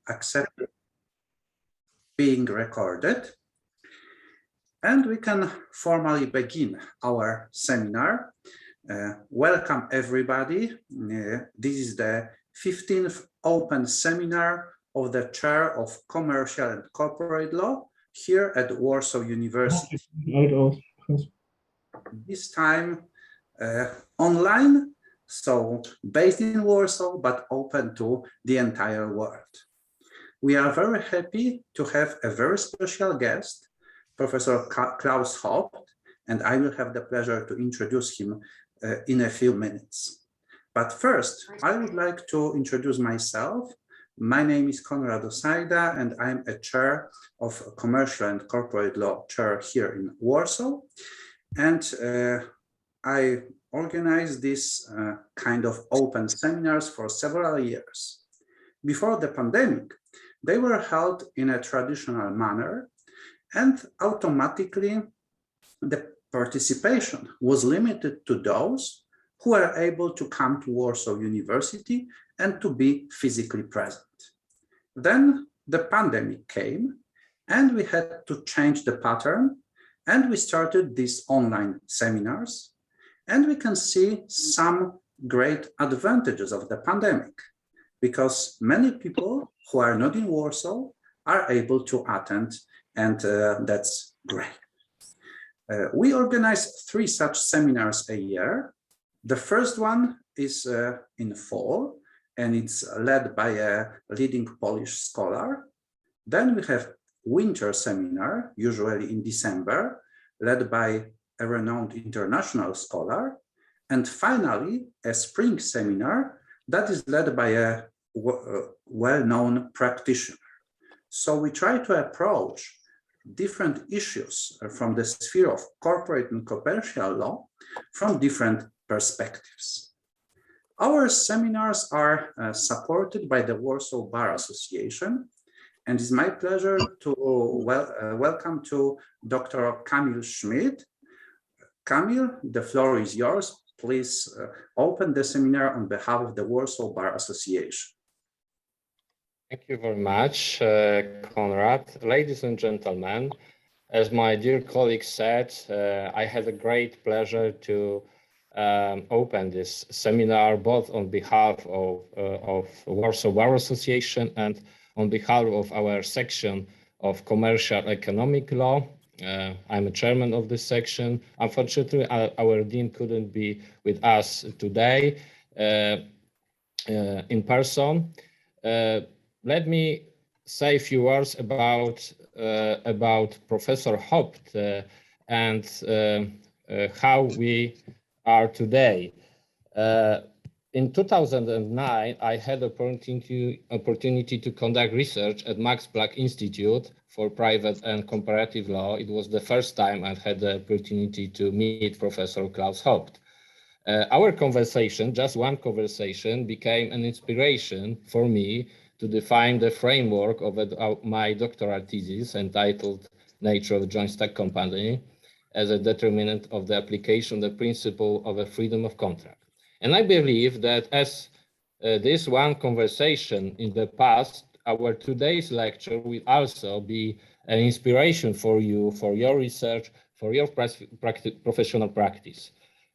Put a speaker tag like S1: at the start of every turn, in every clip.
S1: accept being recorded. And we can formally begin our seminar. Welcome everybody. This is the 15th open seminar of the Chair of Commercial and Corporate Law here at Warsaw University. This time online, so based in Warsaw, but open to the entire world. We are very happy to have a very special guest, Professor Klaus Hopt, and I will have the pleasure to introduce him in a few minutes. But first, I would like to introduce myself. My name is Konrad Osajda, and I'm a chair of Commercial and Corporate Law chair here in Warsaw. And I organize this kind of open seminars for several years. Before the pandemic, they were held in a traditional manner, and automatically the participation was limited to those who were able to come to Warsaw University and to be physically present. Then the pandemic came and we had to change the pattern, and we started these online seminars, and we can see some great advantages of the pandemic because many people who are not in Warsaw are able to attend, and that's great. We organize 3 such seminars a year. The first one is in fall, and it's led by a leading Polish scholar. Then we have winter seminar, usually in December, led by a renowned international scholar. And finally, a spring seminar that is led by a well-known practitioner. So we try to approach different issues from the sphere of corporate and commercial law from different perspectives. Our seminars are supported by the Warsaw Bar Association, and it's my pleasure to welcome to Dr. Kamil Schmidt. Kamil, the floor is yours. Please open the seminar on behalf of the Warsaw Bar Association.
S2: Thank you very much, Konrad. Ladies and gentlemen, as my dear colleague said, I had a great pleasure to open this seminar, both on behalf of Warsaw Bar Association and on behalf of our section of Commercial Economic Law. I'm a chairman of this section. Unfortunately, our dean couldn't be with us today in person. Let me say a few words about Professor Hopt and how we are today. In 2009, I had opportunity to conduct research at Max Planck Institute for Private and Comparative Law. It was the first time I had the opportunity to meet Professor Klaus Hopt. Our conversation, just one conversation, became an inspiration for me to define the framework of my doctoral thesis entitled Nature of a Joint Stock Company as a determinant of the application of the principle of a freedom of contract. And I believe that as this one conversation in the past, our today's lecture will also be an inspiration for you, for your research, for your professional practice.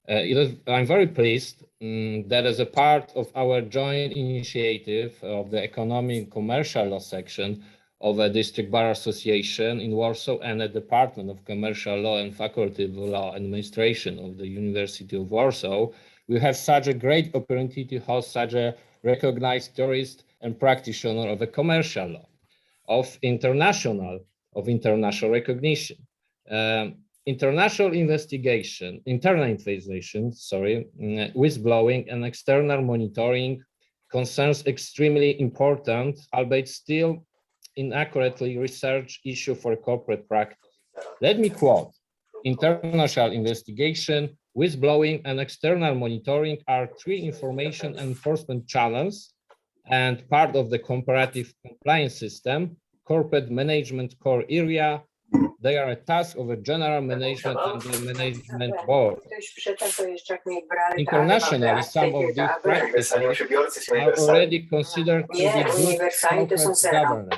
S2: I'm very pleased that as a part of our joint initiative of the Economic and Commercial Law section of a District Bar Association in Warsaw and a Department of Commercial Law and Faculty of Law Administration of the University of Warsaw, we have such a great opportunity to host such a recognized theorist and practitioner of a commercial law, of international recognition. Internal investigation, whistleblowing and external monitoring concerns extremely important, albeit still inaccurately researched issue for corporate practice. Let me quote: international investigation, whistleblowing and external monitoring are 3 information enforcement channels and part of the comparative compliance system, corporate management core area, they are a task of a general management and the management board. Internationally, some of these practices are already considered to be good corporate governance.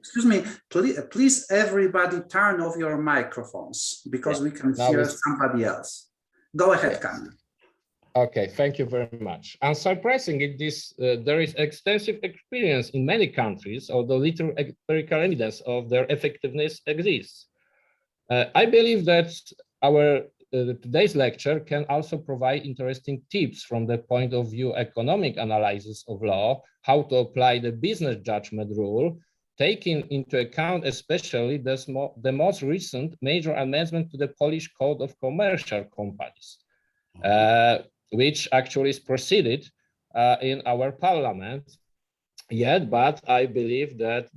S1: Excuse me, please everybody turn off your microphones because we can hear somebody else. Go ahead, Kamil.
S2: Okay, thank you very much. Unsurprisingly, there is extensive experience in many countries, although little empirical evidence of their effectiveness exists. I believe that our today's lecture can also provide interesting tips from the point of view economic analysis of law, how to apply the business judgment rule, taking into account especially the most recent major amendment to the Polish Code of Commercial Companies, which actually is proceeded in our parliament yet, but I believe that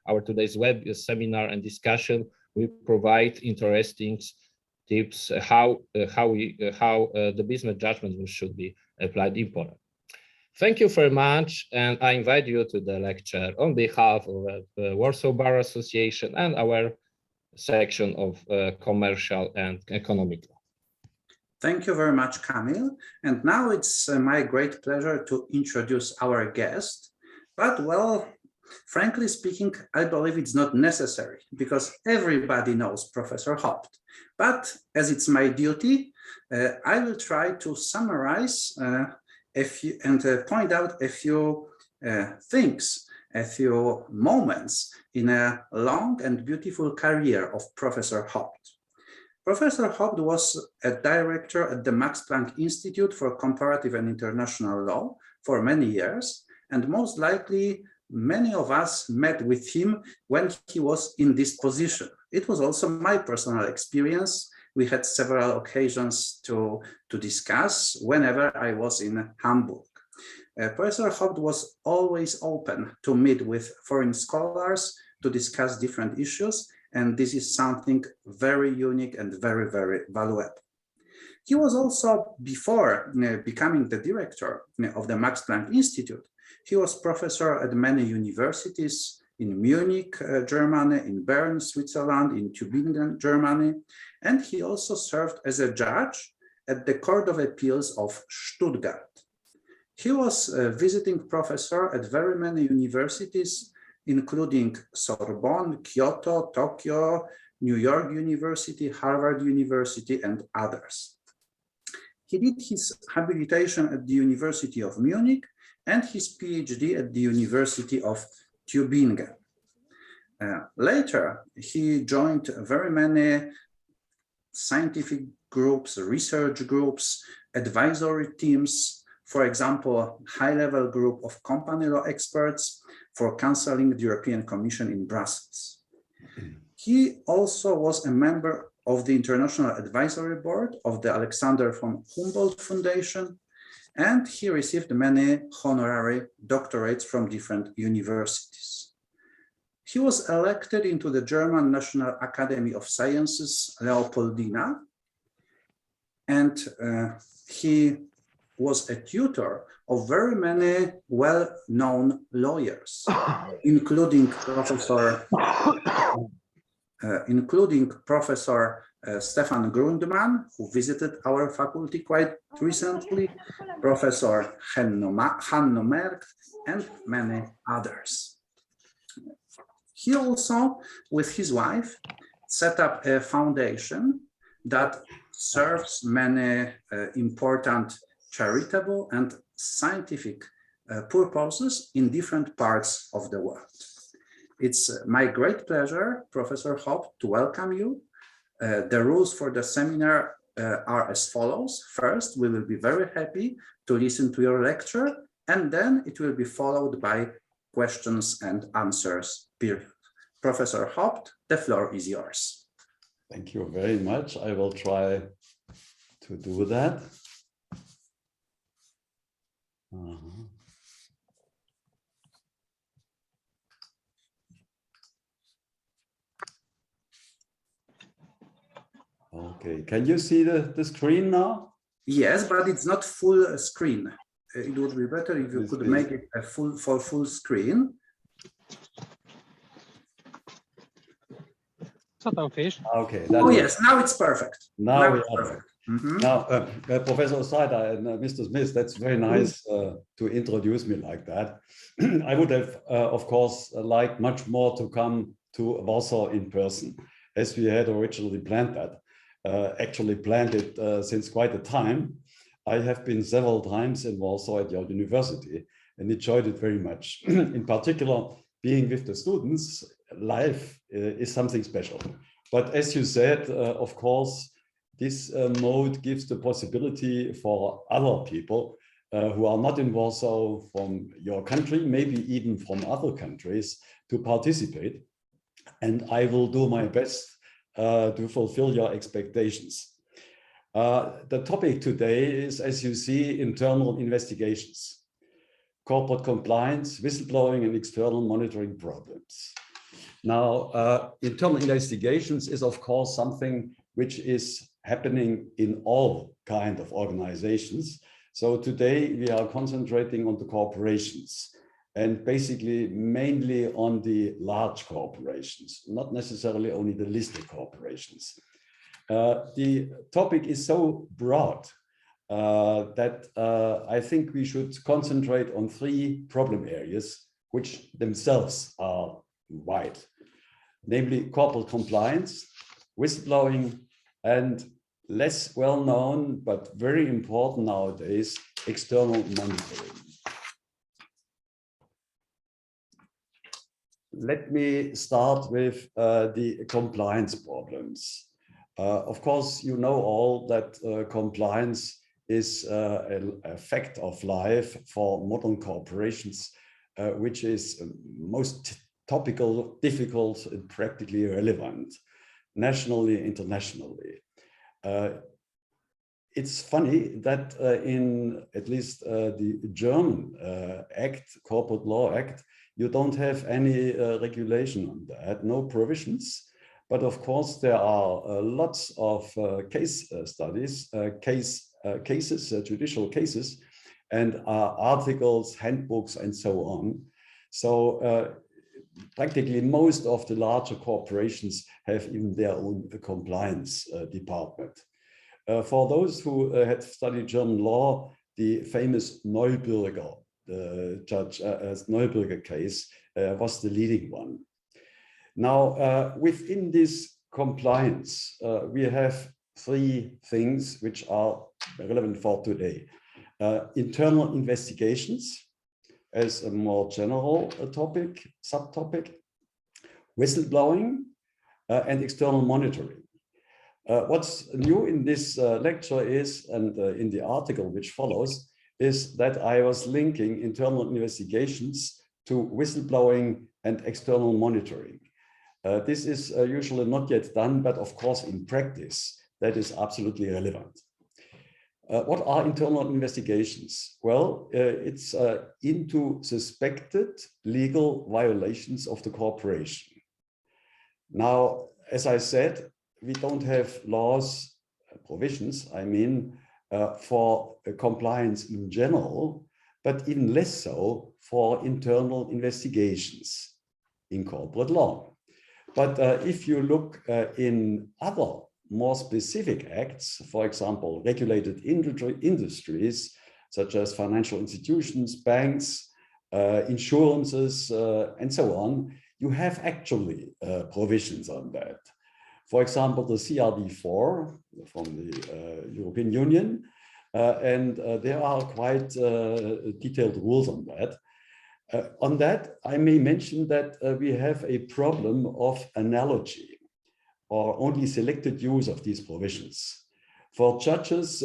S2: our today's web seminar and discussion will provide interesting tips how the business judgment rule should be applied in Poland. Thank you very much, and I invite you to the lecture on behalf of the Warsaw Bar Association and our section of commercial and economic law.
S1: Thank you very much, Kamil. And now it's my great pleasure to introduce our guest. But well, frankly speaking, I believe it's not necessary because everybody knows Professor Hopt. But as it's my duty, I will try to summarize and point out a few things, a few moments in a long and beautiful career of Professor Hopt. Professor Hopt was a director at the Max Planck Institute for Comparative and International Law for many years, and most likely many of us met with him when he was in this position. It was also my personal experience. We had several occasions to discuss whenever I was in Hamburg. Professor Hopt was always open to meet with foreign scholars to discuss different issues, and this is something very unique and very, very valuable. He was also, before becoming the director of the Max Planck Institute, he was professor at many universities in Munich, Germany, in Bern, Switzerland, in Tübingen, Germany, and he also served as a judge at the Court of Appeals of Stuttgart. He was a visiting professor at very many universities, including Sorbonne, Kyoto, Tokyo, New York University, Harvard University, and others. He did his habilitation at the University of Munich and his PhD at the University of Tübingen. Later, he joined very many scientific groups, research groups, advisory teams, for example, high-level group of company law experts for counseling the European Commission in Brussels. He also was a member of the International Advisory Board of the Alexander von Humboldt Foundation, and he received many honorary doctorates from different universities. He was elected into the German National Academy of Sciences, Leopoldina, and he was a tutor of very many well-known lawyers, including Professor Stefan Grundmann, who visited our faculty quite recently, Professor Hanno Merck, and many others. He also, with his wife, set up a foundation that serves many important charitable and scientific purposes in different parts of the world. It's my great pleasure, Professor Hopt, to welcome you. The rules for the seminar are as follows. First, we will be very happy to listen to your lecture, and then it will be followed by questions and answers period. Professor Hopt, the floor is yours.
S3: Thank you very much. I will try to do that. Okay, can you see the screen now?
S1: Yes, but it's not full screen. It would be better if you could make it a full screen.
S3: Okay.
S1: Oh yes, now it's perfect.
S3: Now
S1: it's perfect.
S3: Now, Professor Osada and Mr. Smith, that's very nice to introduce me like that. I would have, of course, liked much more to come to Warsaw in person, as we had originally planned that. Actually planned it since quite a time. I have been several times in Warsaw at your university and enjoyed it very much. In particular, being with the students live is something special. But as you said, of course, this mode gives the possibility for other people who are not in Warsaw from your country, maybe even from other countries, to participate. And I will do my best to fulfill your expectations. The topic today is, as you see, internal investigations, corporate compliance, whistleblowing, and external monitoring problems. Now, internal investigations is, of course, something which is happening in all kinds of organizations. So today we are concentrating on the corporations and basically mainly on the large corporations, not necessarily only the listed corporations. The topic is so broad that I think we should concentrate on three problem areas, which themselves are wide, namely corporate compliance, whistleblowing, and less well-known but very important nowadays, external monitoring. Let me start with the compliance problems. Of course, you know all that compliance is a fact of life for modern corporations, which is most topical, difficult, and practically irrelevant, nationally, internationally. It's funny that in at least the German Corporate Law Act, you don't have any regulation on that, no provisions. But of course, there are lots of case studies, cases, judicial cases, and articles, handbooks, and so on. So practically most of the larger corporations have even their own compliance department. For those who had studied German law, the famous Neubürger, Neubürger case was the leading one. Now, within this compliance, we have three things which are relevant for today. Internal investigations as a more general topic, subtopic, whistleblowing, and external monitoring. What's new in this lecture is, and in the article which follows, is that I was linking internal investigations to whistleblowing and external monitoring. This is usually not yet done, but of course in practice, that is absolutely relevant. What are internal investigations? Well, it's into suspected legal violations of the corporation. Now, as I said, we don't have laws, provisions, I mean, for compliance in general, but even less so for internal investigations in corporate law. But if you look in other more specific acts, for example, regulated industries, such as financial institutions, banks, insurances, and so on, you have actually provisions on that. For example, the CRD4 from the European Union, and there are quite detailed rules on that. On that, I may mention that we have a problem of analogy or only selected use of these provisions. For judges,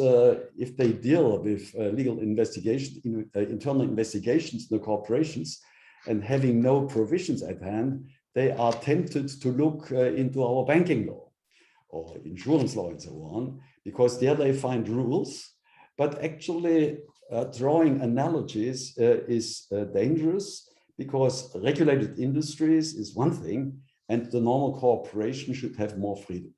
S3: if they deal with legal investigation, internal investigations in the corporations and having no provisions at hand, they are tempted to look into our banking law or insurance law and so on, because there they find rules. But actually, drawing analogies is dangerous, because regulated industries is one thing, and the normal corporation should have more freedom.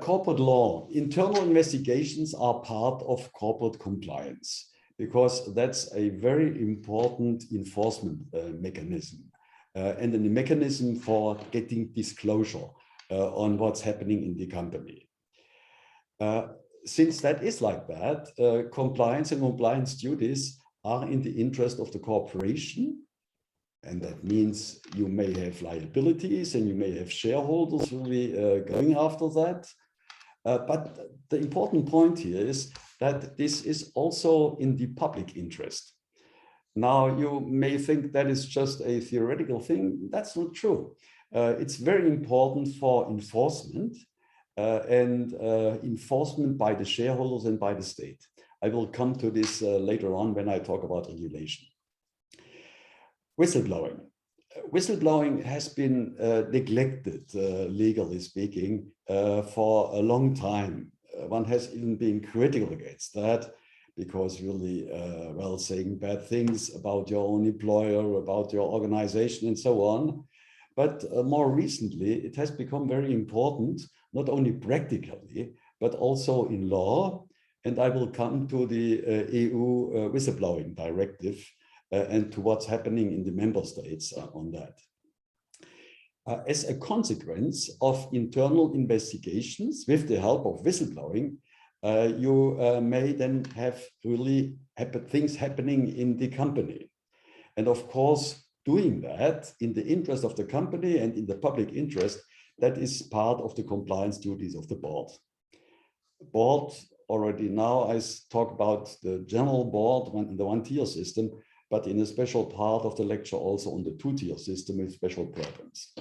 S3: Corporate law, internal investigations are part of corporate compliance because that's a very important enforcement mechanism and a mechanism for getting disclosure on what's happening in the company. Since that is like that, compliance and compliance duties are in the interest of the corporation. And that means you may have liabilities and you may have shareholders who will be going after that. But the important point here is that this is also in the public interest. Now, you may think that is just a theoretical thing. That's not true. It's very important for enforcement and enforcement by the shareholders and by the state. I will come to this later on when I talk about regulation. Whistleblowing. Whistleblowing has been neglected, legally speaking, for a long time. One has even been critical against that because really, well, saying bad things about your own employer, about your organization and so on. But more recently, it has become very important, not only practically, but also in law. And I will come to the EU whistleblowing directive and to what's happening in the member states on that. As a consequence of internal investigations with the help of whistleblowing, you may then have really things happening in the company. And of course, doing that in the interest of the company and in the public interest, that is part of the compliance duties of the board. Board, already now I talk about the general board in the one-tier system, but in a special part of the lecture also on the two-tier system with special problems.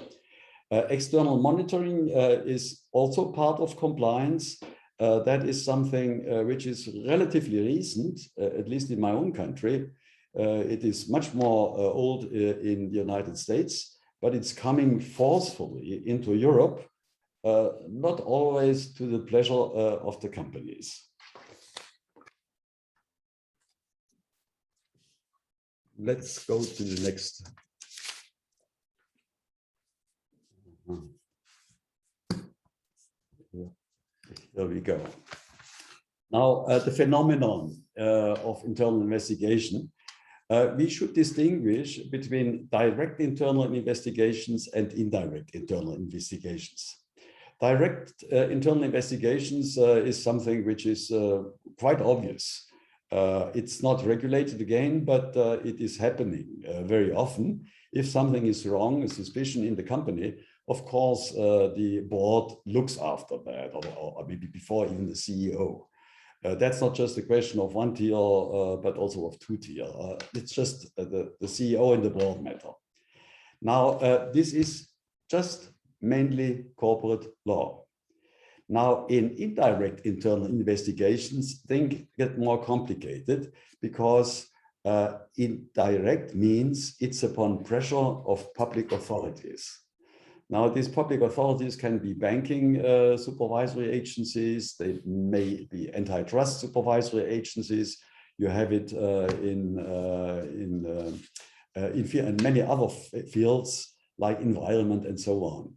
S3: External monitoring is also part of compliance. That is something which is relatively recent, at least in my own country. It is much more old in the United States, but it's coming forcefully into Europe, not always to the pleasure of the companies. Let's go to the next. There we go. Now, the phenomenon of internal investigation. We should distinguish between direct internal investigations and indirect internal investigations. Direct internal investigations is something which is quite obvious. It's not regulated again, but it is happening very often. If something is wrong, a suspicion in the company, of course, the board looks after that, or maybe before even the CEO. That's not just a question of one tier, but also of two tier. It's just the CEO and the board matter. Now, this is just mainly corporate law. Now, in indirect internal investigations, things get more complicated because indirect means it's upon pressure of public authorities. Now, these public authorities can be banking supervisory agencies. They may be antitrust supervisory agencies. You have it in many other fields like environment and so on.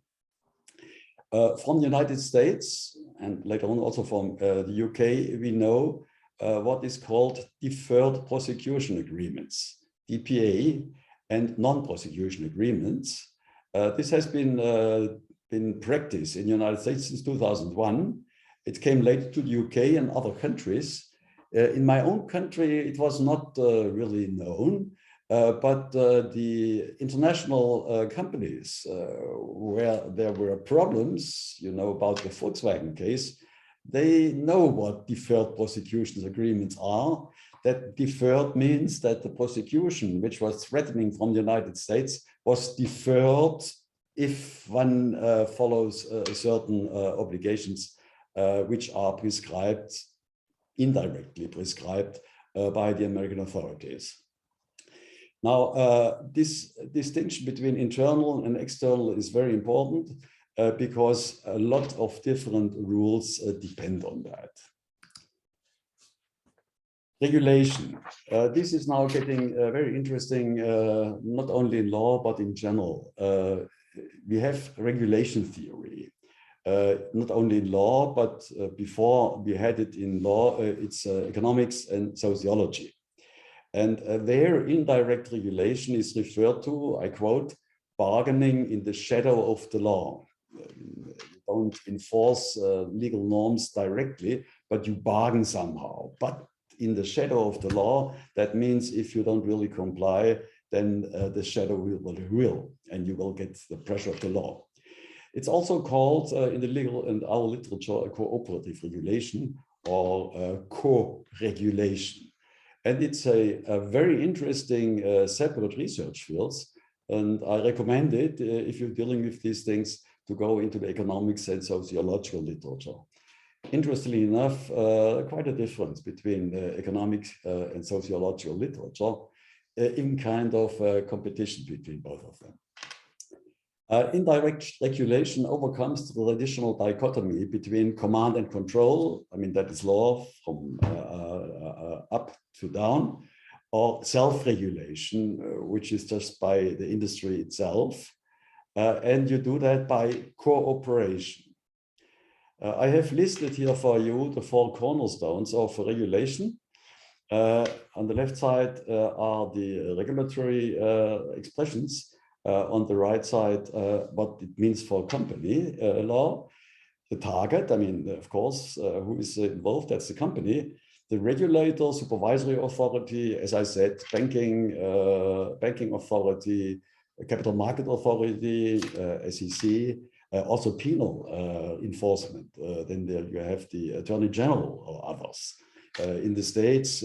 S3: From the United States and later on also from the UK, we know what is called deferred prosecution agreements, DPA, and non-prosecution agreements. This has been practiced in the United States since 2001. It came later to the UK and other countries. In my own country, it was not really known, but the international companies where there were problems, you know, about the Volkswagen case, they know what deferred prosecution agreements are. That deferred means that the prosecution, which was threatening from the United States, was deferred if one follows certain obligations which are prescribed, indirectly prescribed by the American authorities. Now, this distinction between internal and external is very important because a lot of different rules depend on that. Regulation. This is now getting very interesting, not only in law, but in general. We have regulation theory. not only in law, but before we had it in law, it's economics and sociology. And their indirect regulation is referred to, I quote, bargaining in the shadow of the law. You don't enforce legal norms directly, but you bargain somehow. But in the shadow of the law, that means if you don't really comply, then the shadow will, and you will get the pressure of the law. It's also called in the legal and our literature a cooperative regulation or co-regulation. And it's a very interesting separate research fields. And I recommend it if you're dealing with these things to go into the economics and sociological literature. Interestingly enough, quite a difference between economic and sociological literature in kind of competition between both of them. Indirect regulation overcomes the traditional dichotomy between command and control. I mean, that is law from up to down, or self-regulation, which is just by the industry itself. And you do that by cooperation. I have listed here for you the 4 cornerstones of regulation. On the left side are the regulatory expressions. On the right side, what it means for company law. The target, I mean, of course, who is involved, that's the company. The regulator, supervisory authority, as I said, banking authority, capital market authority, SEC, also penal enforcement. Then there you have the attorney general or others. In the States,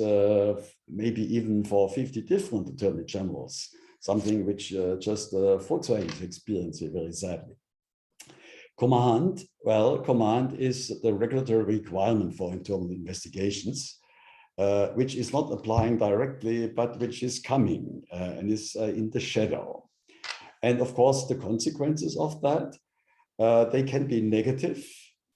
S3: maybe even for 50 different attorney generals, something which just Volkswagen is experiencing very sadly. Command, well, command is the regulatory requirement for internal investigations, which is not applying directly, but which is coming and is in the shadow. And of course, the consequences of that, they can be negative,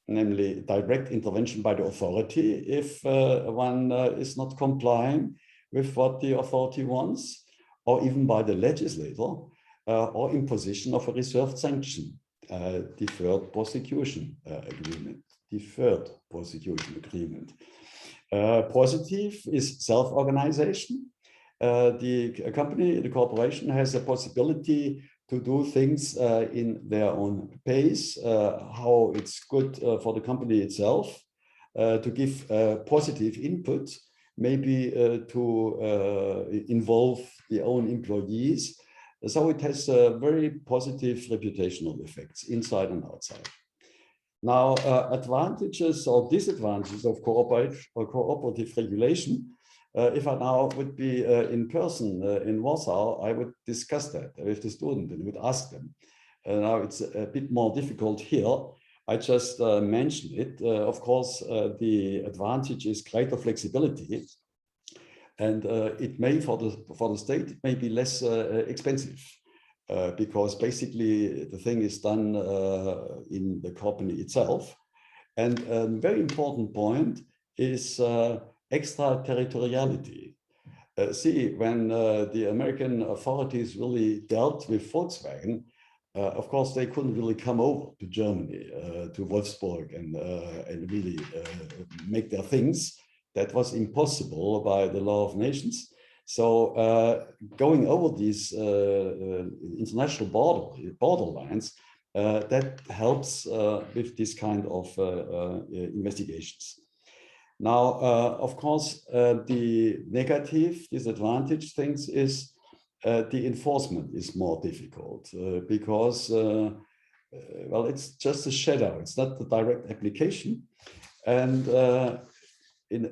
S3: namely direct intervention by the authority if one is not complying with what the authority wants, or even by the legislator, or imposition of a reserved sanction, deferred prosecution agreement. Positive is self-organization. The company, the corporation has a possibility to do things in their own pace, how it's good for the company itself, to give positive input, maybe to involve the own employees. So it has very positive reputational effects inside and outside. Now, advantages or disadvantages of cooperative regulation. If I now would be in person in Warsaw, I would discuss that with the student and would ask them. Now it's a bit more difficult here. I just mentioned it. Of course, the advantage is greater flexibility, and it may for the state it may be less expensive because basically the thing is done in the company itself. And a very important point is extraterritoriality. See, when the American authorities really dealt with Volkswagen, of course, they couldn't really come over to Germany, to Wolfsburg, and really make their things. That was impossible by the law of nations. So going over these international borderlines, that helps with this kind of investigations. Now, of course, the negative disadvantage things is the enforcement is more difficult because, well, it's just a shadow. It's not the direct application. And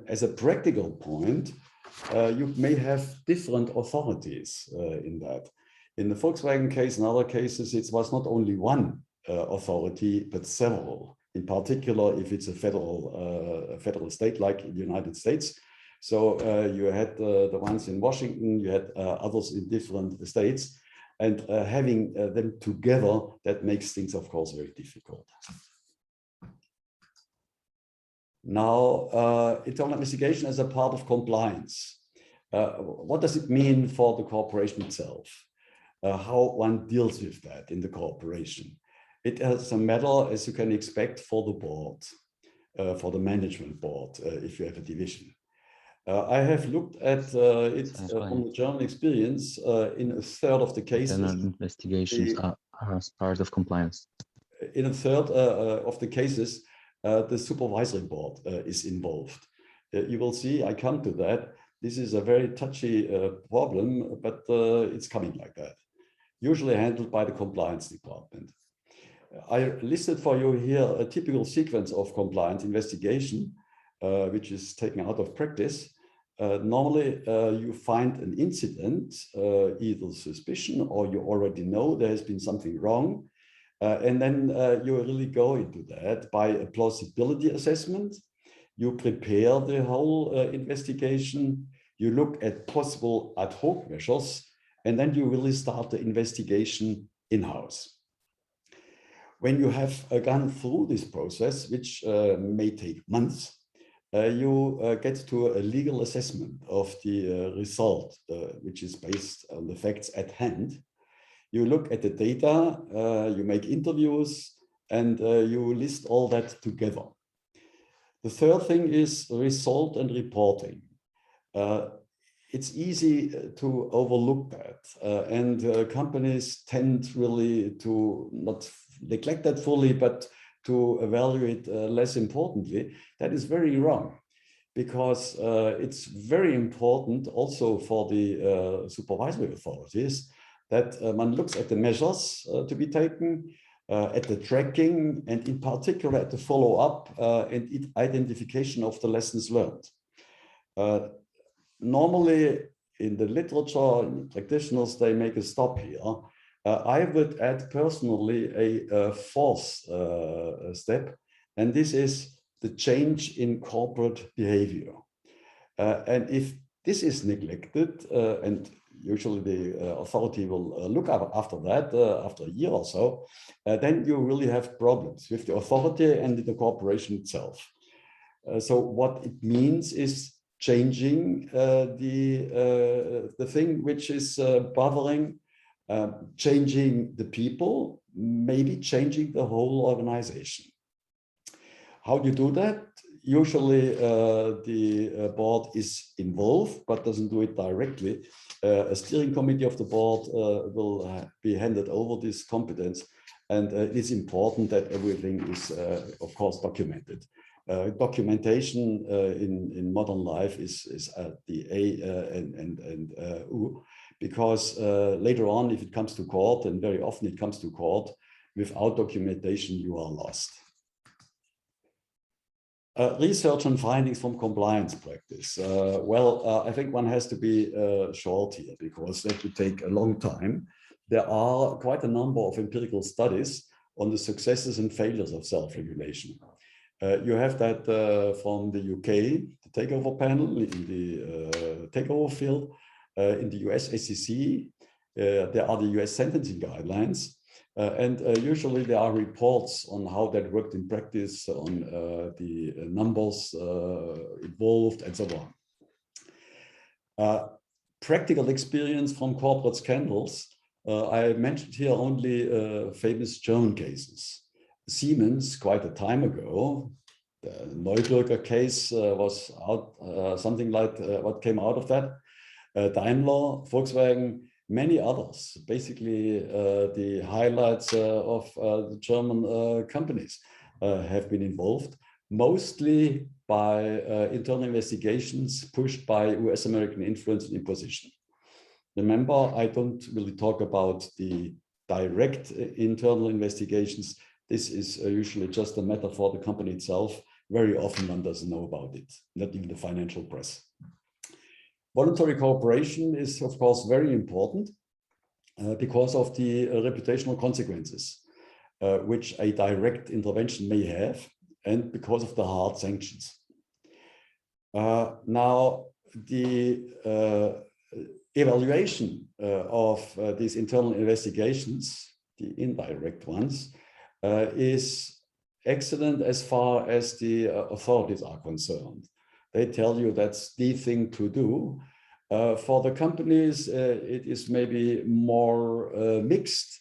S3: as a practical point, you may have different authorities in that. In the Volkswagen case and other cases, it was not only one authority, but several. In particular, if it's a federal state like in the United States. So you had the ones in Washington, you had others in different states, and having them together, that makes things, of course, very difficult. Now, internal investigation as a part of compliance. What does it mean for the corporation itself? How one deals with that in the corporation? It is a matter, as you can expect, for the board, for the management board, if you have a division. I have looked at it from the German experience. In a third of the cases,
S4: investigations are as part of compliance.
S3: In a third of the cases, the supervisory board is involved. You will see, I come to that. This is a very touchy problem, but it's coming like that. Usually handled by the compliance department. I listed for you here a typical sequence of compliance investigation, which is taken out of practice. Normally, you find an incident, either suspicion or you already know there has been something wrong. And then you really go into that by a plausibility assessment. You prepare the whole investigation. You look at possible ad hoc measures, and then you really start the investigation in-house. When you have gone through this process, which may take months, you get to a legal assessment of the result, which is based on the facts at hand. You look at the data, you make interviews, and you list all that together. The third thing is result and reporting. It's easy to overlook that, and companies tend really to not neglect that fully, but to evaluate less importantly. That is very wrong, because it's very important also for the supervisory authorities that one looks at the measures to be taken, at the tracking, and in particular at the follow-up and identification of the lessons learned. Normally in the literature, practitioners, they make a stop here. I would add personally a fourth step, and this is the change in corporate behavior. And if this is neglected, and usually the authority will look up after that, after a year or so, then you really have problems with the authority and the corporation itself. So what it means is changing the thing which is bothering, changing the people, maybe changing the whole organization. How do you do that? Usually the board is involved, but doesn't do it directly. A steering committee of the board will be handed over this competence, and it is important that everything is, of course, documented. Documentation in modern life is at the A and U, because later on, if it comes to court, and very often it comes to court, without documentation, you are lost. Research and findings from compliance practice. I think one has to be short here, because that would take a long time. There are quite a number of empirical studies on the successes and failures of self-regulation. You have that from the UK, the takeover panel in the takeover field. In the US SEC, there are the US sentencing guidelines. And usually there are reports on how that worked in practice, on the numbers involved, and so on. Practical experience from corporate scandals. I mentioned here only famous German cases. Siemens, quite a time ago, the Neuberger case was out, something like what came out of that. Daimler, Volkswagen, many others, basically the highlights of the German companies have been involved, mostly by internal investigations pushed by US-American influence and imposition. Remember, I don't really talk about the direct internal investigations. This is usually just a matter for the company itself. Very often one doesn't know about it, not even the financial press. Voluntary cooperation is, of course, very important because of the reputational consequences which a direct intervention may have, and because of the hard sanctions. Now, the evaluation of these internal investigations, the indirect ones, is excellent as far as the authorities are concerned. They tell you that's the thing to do. For the companies, it is maybe more mixed.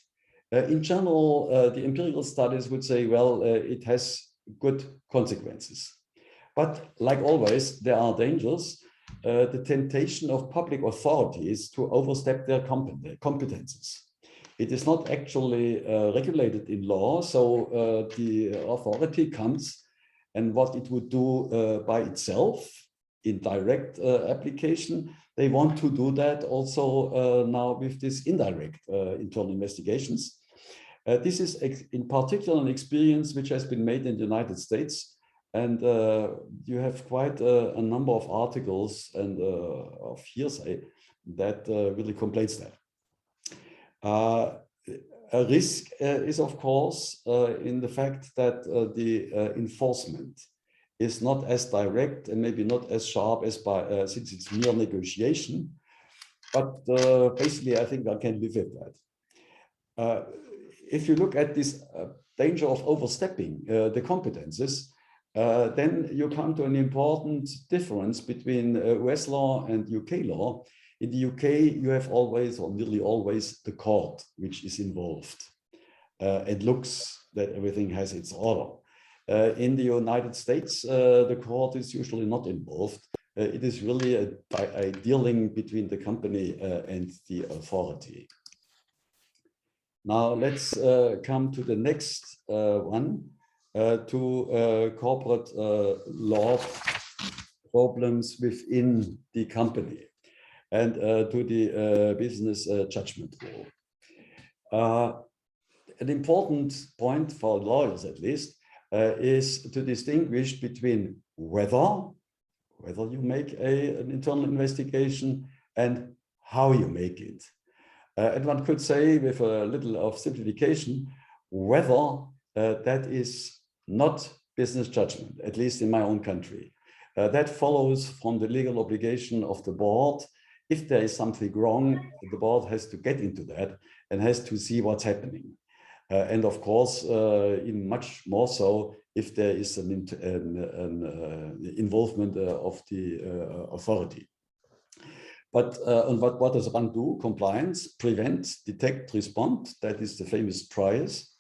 S3: In general, the empirical studies would say, well, it has good consequences. But like always, there are dangers. The temptation of public authorities to overstep their competences. It is not actually regulated in law, so the authority comes, and what it would do by itself in direct application, they want to do that also now with this indirect internal investigations. This is in particular an experience which has been made in the United States, and you have quite a number of articles and of hearsay that really complains that. A risk is, of course, in the fact that the enforcement is not as direct and maybe not as sharp as by since it's mere negotiation. But basically, I think I can live with that. If you look at this danger of overstepping the competences, then you come to an important difference between US law and UK law. In the UK, you have always, or nearly always, the court which is involved and looks that everything has its order. In the United States, the court is usually not involved. It is really a dealing between the company and the authority. Now let's come to the next one, to corporate law problems within the company and to the business judgment rule. An important point for lawyers, at least, is to distinguish between whether you make an internal investigation and how you make it. And one could say, with a little of simplification, whether that is not business judgment, at least in my own country. That follows from the legal obligation of the board. If there is something wrong, the board has to get into that and has to see what's happening. And of course, in much more so if there is an involvement of the authority. But what does one do? Compliance, prevent, detect, respond. That is the famous trias.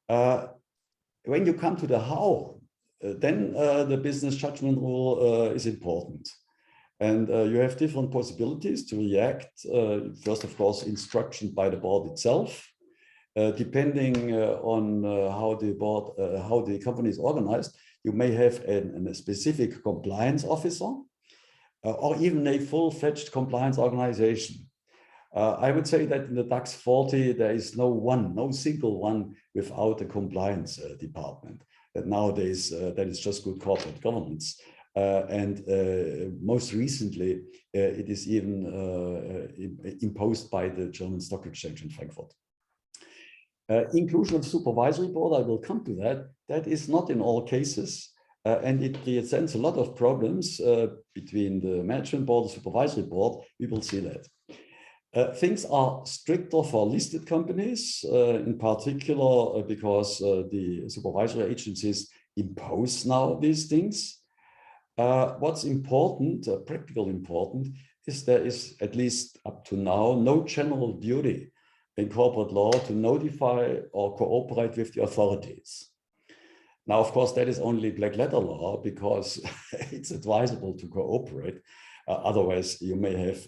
S3: When you come to the how, then the business judgment rule is important. And you have different possibilities to react. First, of course, instruction by the board itself. Depending on how the company is organized, you may have a specific compliance officer or even a full-fledged compliance organization. I would say that in the DAX 40, there is no single one without a compliance department. That nowadays, that is just good corporate governance. And most recently, it is even imposed by the German Stock Exchange in Frankfurt. Inclusion of supervisory board, I will come to that. That is not in all cases, and it presents a lot of problems between the management board and supervisory board. We will see that. Things are stricter for listed companies, in particular because the supervisory agencies impose now these things. What's important, practical important, is there is, at least up to now, no general duty in corporate law to notify or cooperate with the authorities. Now, of course, that is only black letter law because it's advisable to cooperate. Otherwise, you may have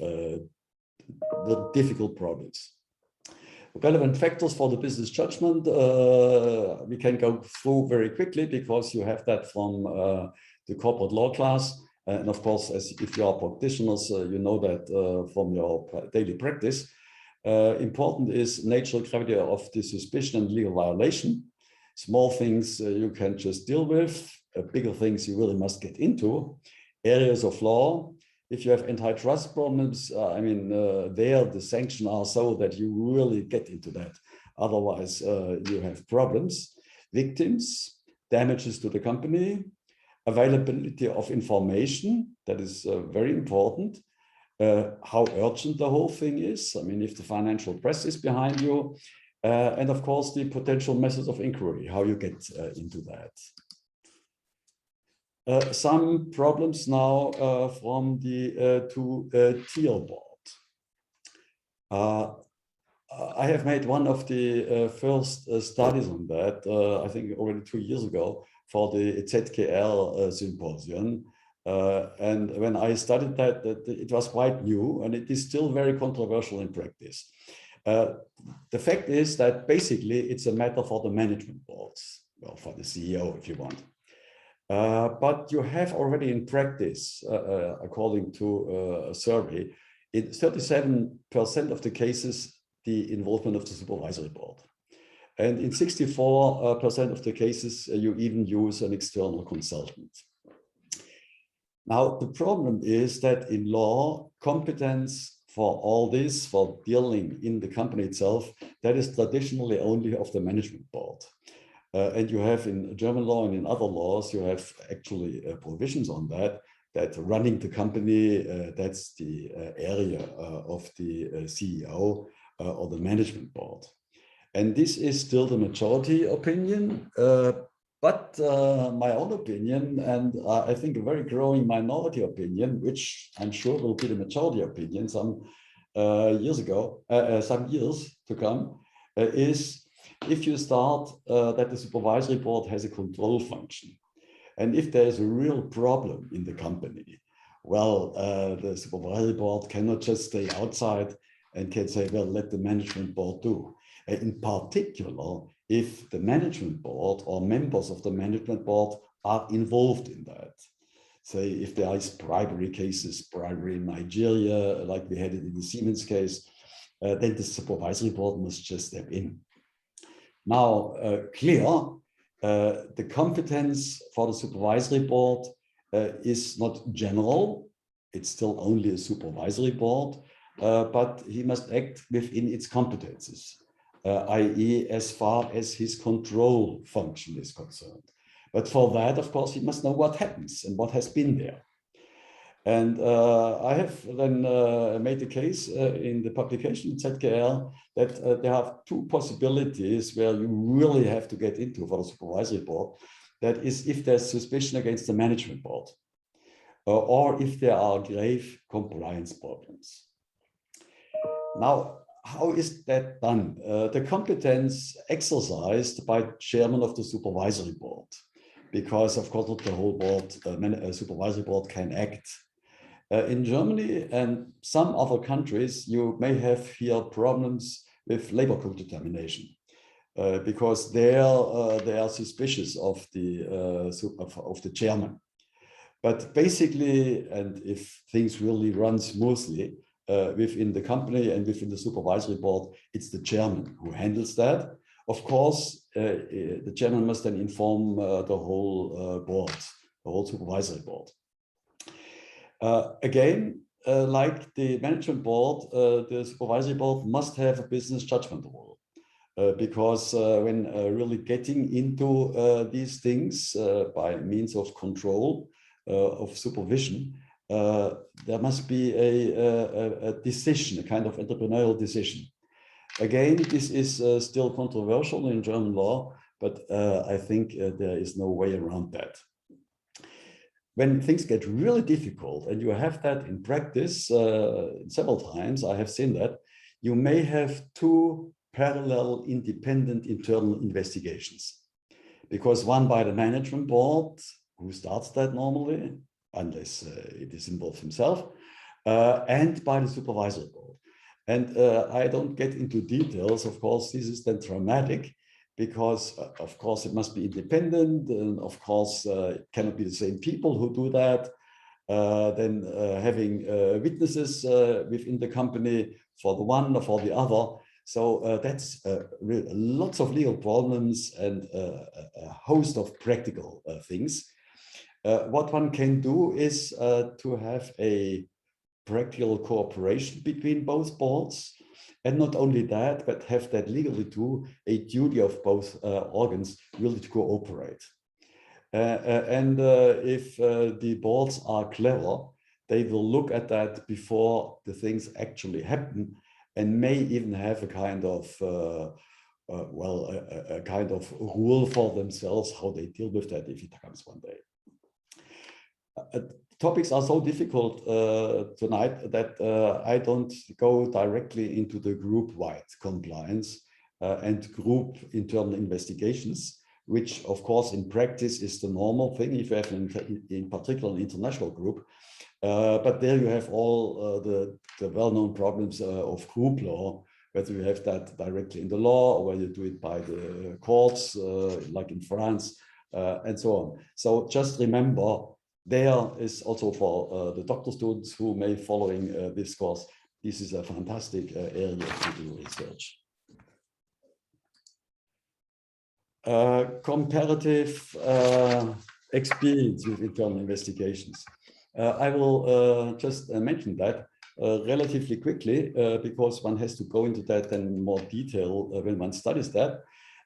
S3: difficult problems. Relevant factors for the business judgment, we can go through very quickly because you have that from the corporate law class. And of course, if you are practitioners, you know that from your daily practice. Important is nature, gravity of the suspicion and legal violation. Small things you can just deal with, bigger things you really must get into. Areas of law, if you have antitrust problems, I mean, there the sanctions are so that you really get into that. Otherwise, you have problems. Victims, damages to the company, availability of information, that is very important. How urgent the whole thing is. I mean, if the financial press is behind you, and of course, the potential methods of inquiry, how you get into that. Some problems now from the two-tier board. I have made one of the first studies on that, I think already 2 years ago, for the ZKL symposium. And when I studied that, it was quite new, and it is still very controversial in practice. The fact is that basically it's a matter for the management boards, well, for the CEO, if you want. But you have already in practice, according to a survey, in 37% of the cases, the involvement of the supervisory board. And in 64% of the cases, you even use an external consultant. Now, the problem is that in law, competence for all this, for dealing in the company itself, that is traditionally only of the management board. And you have in German law and in other laws, you have actually provisions on that, that running the company, that's the area of the CEO or the management board. And this is still the majority opinion, but my own opinion, and I think a very growing minority opinion, which I'm sure will be the majority opinion some years to come, is if you start that the supervisory board has a control function. And if there's a real problem in the company, well, the supervisory board cannot just stay outside and can say, well, let the management board do. In particular, if the management board or members of the management board are involved in that. Say, if there is bribery cases, bribery in Nigeria, like we had it in the Siemens case, then the supervisory board must just step in. Now, the competence for the supervisory board is not general. It's still only a supervisory board, but he must act within its competences, i.e. as far as his control function is concerned. But for that, of course, he must know what happens and what has been there. And I have then made the case in the publication in ZKL that there are two possibilities where you really have to get into for the supervisory board. That is if there's suspicion against the management board or if there are grave compliance problems. Now, how is that done? The competence exercised by chairman of the supervisory board, because of course not the whole board, supervisory board can act. In Germany and some other countries, you may have here problems with labor code determination, because they are suspicious of the chairman. But basically, and if things really run smoothly within the company and within the supervisory board, it's the chairman who handles that. Of course, the chairman must then inform the whole board, the whole supervisory board. Again, like the management board, the supervisory board must have a business judgment role, because when really getting into these things by means of control, of supervision, there must be a decision, a kind of entrepreneurial decision. Again, this is still controversial in German law, but I think there is no way around that. When things get really difficult, and you have that in practice several times, I have seen that, you may have two parallel independent internal investigations. Because one by the management board, who starts that normally, unless it is involved himself, and by the supervisory board. And I don't get into details, of course, this is then dramatic, because of course it must be independent, and of course it cannot be the same people who do that. Then having witnesses within the company for the one or for the other. So that's lots of legal problems and a host of practical things. What one can do is to have a practical cooperation between both boards. And not only that, but have that legally too, a duty of both organs really to cooperate. And if the boards are clever, they will look at that before the things actually happen, and may even have a kind of, a kind of rule for themselves how they deal with that if it comes one day. topics are so difficult tonight that I don't go directly into the group-wide compliance and group internal investigations, which of course in practice is the normal thing if you have in particular an international group. But there you have all the well-known problems of group law, whether you have that directly in the law or whether you do it by the courts, like in France, and so on. So just remember, there is also for the doctor students who may following this course, this is a fantastic area to do research. Comparative experience with internal investigations. I will just mention that relatively quickly because one has to go into that in more detail when one studies that.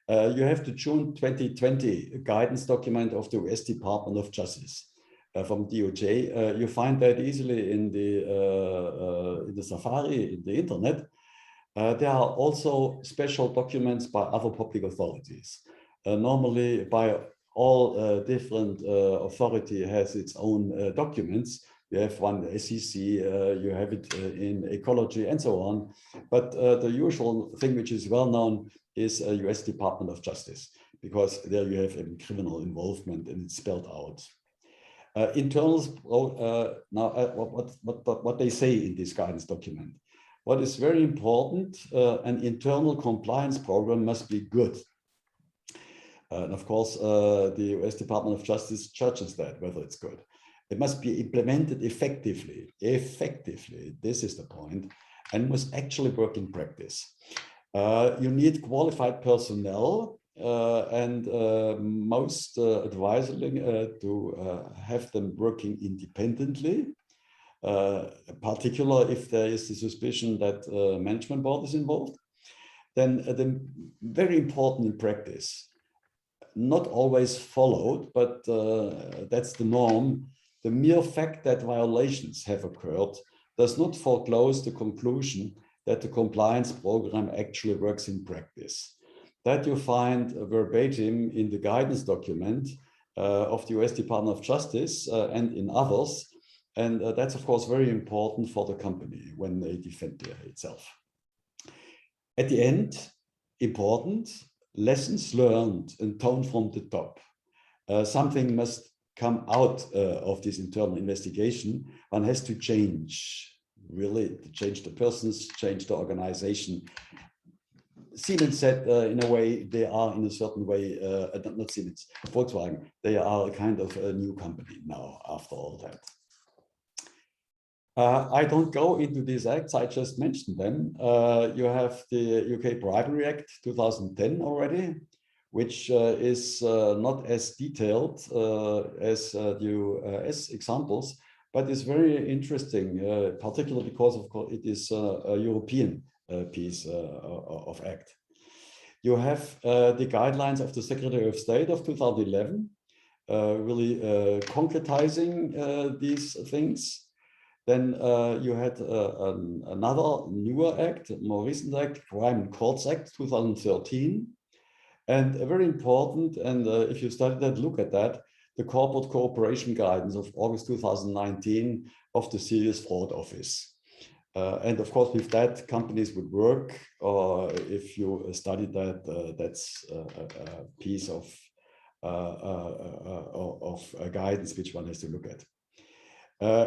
S3: You have the June 2020 guidance document of the US Department of Justice from DOJ. You find that easily in the Safari, in the internet. There are also special documents by other public authorities. Normally by all different authority has its own documents. You have one SEC, you have it in ecology and so on. But the usual thing which is well known is US Department of Justice, because there you have criminal involvement and it's spelled out. Internals, now what they say in this guidance document. What is very important, an internal compliance program must be good. And of course, the US Department of Justice judges that, whether it's good. It must be implemented effectively. This is the point, and must actually work in practice. You need qualified personnel and most advising to have them working independently, particularly if there is the suspicion that management board is involved. Then very important in practice, not always followed, but that's the norm. The mere fact that violations have occurred does not foreclose the conclusion that the compliance program actually works in practice. That you find verbatim in the guidance document of the US Department of Justice and in others. And that's, of course, very important for the company when they defend itself. At the end, important, lessons learned and tone from the top. Something must come out of this internal investigation. One has to change, really, to change the persons, change the organization. Siemens said in a way, they are in a certain way, not Siemens, Volkswagen, they are a kind of a new company now after all that. I don't go into these acts, I just mentioned them. You have the UK Bribery Act 2010 already, which is not as detailed as the US examples, but is very interesting, particularly because of course it is a European piece of act. You have the guidelines of the Secretary of State of 2011, really concretizing these things. Then you had another newer act, more recent act, Crime and Courts Act 2013. And very important, and if you study that, look at that, the Corporate Cooperation Guidance of August 2019 of the Serious Fraud Office. And of course, with that, companies would work, or if you study that, that's a piece of guidance which one has to look at.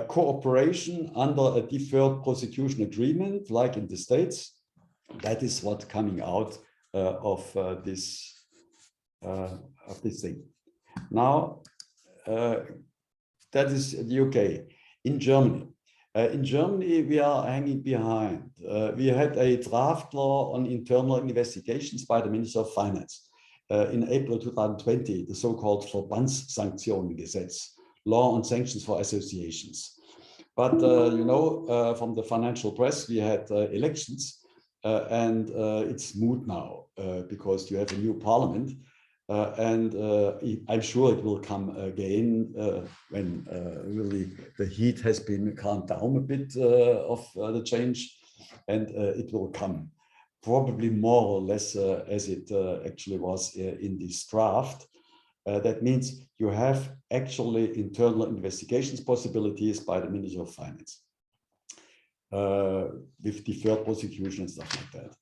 S3: Cooperation under a deferred prosecution agreement, like in the States, that is what's coming out of this thing. Now, that is the UK. In Germany, we are hanging behind. We had a draft law on internal investigations by the Minister of Finance in April 2020, the so-called Verbandssanktionengesetz, law on sanctions for associations. But you know, from the financial press, we had elections, and it's moot now because you have a new parliament. And I'm sure it will come again when really the heat has been calmed down a bit of the change, and it will come probably more or less as it actually was in this draft. That means you have actually internal investigations possibilities by the Ministry of Finance with deferred prosecution and stuff like that.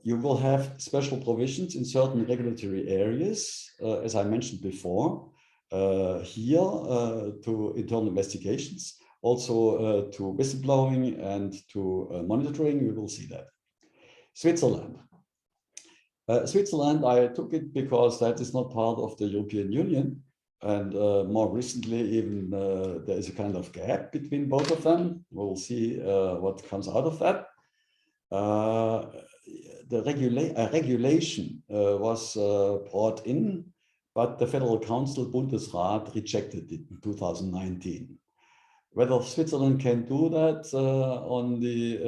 S3: You will have special provisions in certain regulatory areas, as I mentioned before, here to internal investigations, also to whistleblowing and to monitoring. We will see that. Switzerland. Switzerland, I took it because that is not part of the European Union. And more recently, even there is a kind of gap between both of them. We'll see what comes out of that. The regulation was brought in, but the Federal Council, Bundesrat, rejected it in 2019. Whether Switzerland can do that on the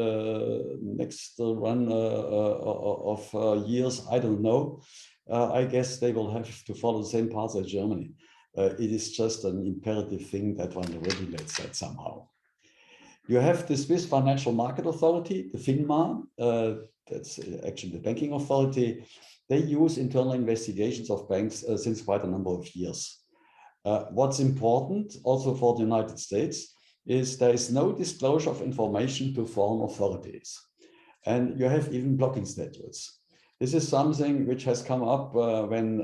S3: next run of years, I don't know. I guess they will have to follow the same path as Germany. It is just an imperative thing that one regulates that somehow. You have the Swiss Financial Market Authority, the FINMA, that's actually the banking authority. They use internal investigations of banks since quite a number of years. What's important also for the United States is there is no disclosure of information to foreign authorities. And you have even blocking statutes. This is something which has come up when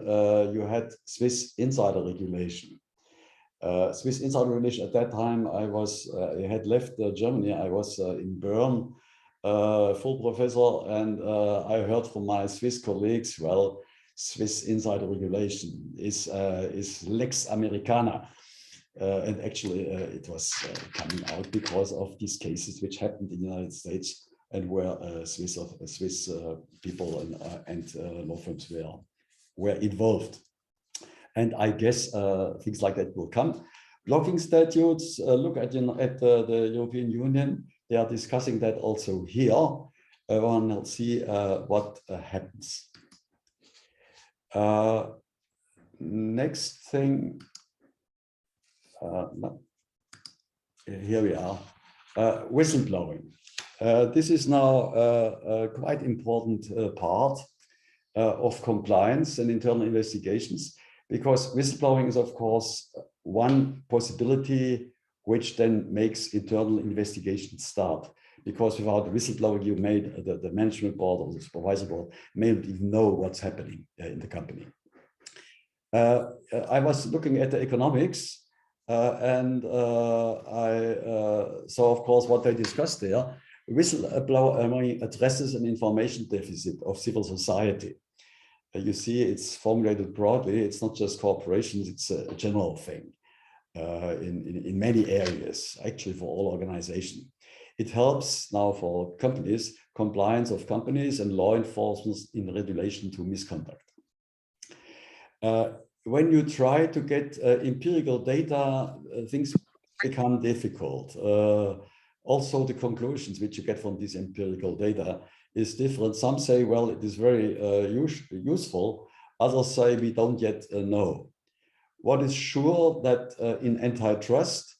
S3: you had Swiss insider regulation. Swiss insider regulation at that time, I had left Germany. I was in Bern, full professor, and I heard from my Swiss colleagues, well, Swiss insider regulation is Lex Americana. And actually, it was coming out because of these cases which happened in the United States and where Swiss people and law firms were involved. And I guess things like that will come. Blocking statutes, look at the European Union. They are discussing that also here. One will see what happens. Next thing. No. Here we are. Whistleblowing. This is now a quite important part of compliance and internal investigations, because whistleblowing is, of course, one possibility which then makes internal investigations start. Because without whistleblowing, you made the management board or the supervisory board may not even know what's happening in the company. I was looking at the economics. And I saw, of course, what they discussed there. Whistleblowing addresses an information deficit of civil society. You see, it's formulated broadly. It's not just corporations, it's a general thing in many areas, actually for all organizations. It helps now for companies, compliance of companies and law enforcement in relation to misconduct. When you try to get empirical data, things become difficult. Also, the conclusions which you get from this empirical data is different. Some say, well, it is very useful. Others say, we don't yet know. What is sure that in antitrust,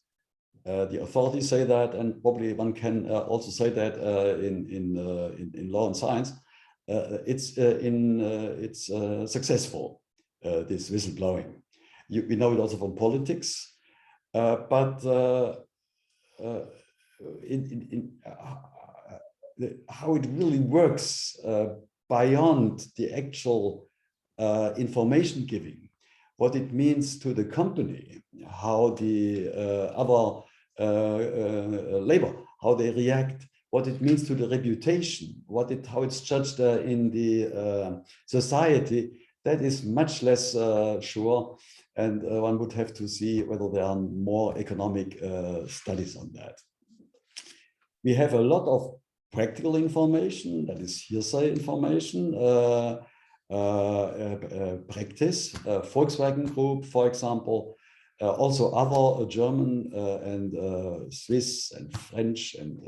S3: the authorities say that, and probably one can also say that in law and science, it's successful. This whistleblowing. We know it also from politics, but how it really works beyond the actual information giving, what it means to the company, how the other labor, how they react, what it means to the reputation, how it's judged in the society. That is much less sure, and one would have to see whether there are more economic studies on that. We have a lot of practical information, that is hearsay information, practice, Volkswagen Group, for example, also other German and Swiss and French and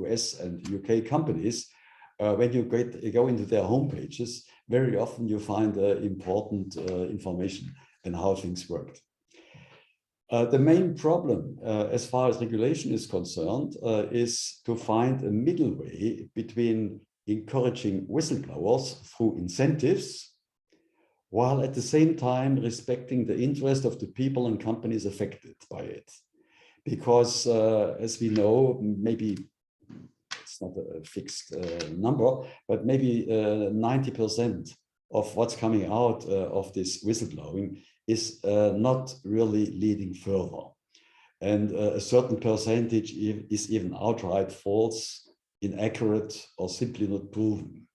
S3: US and UK companies. When you go into their homepages, very often you find important information and how things worked. The main problem, as far as regulation is concerned, is to find a middle way between encouraging whistleblowers through incentives while at the same time respecting the interest of the people and companies affected by it. Because as we know, maybe it's not a fixed number, but maybe 90% of what's coming out of this whistleblowing is not really leading further. And a certain percentage is even outright false, inaccurate, or simply not proven.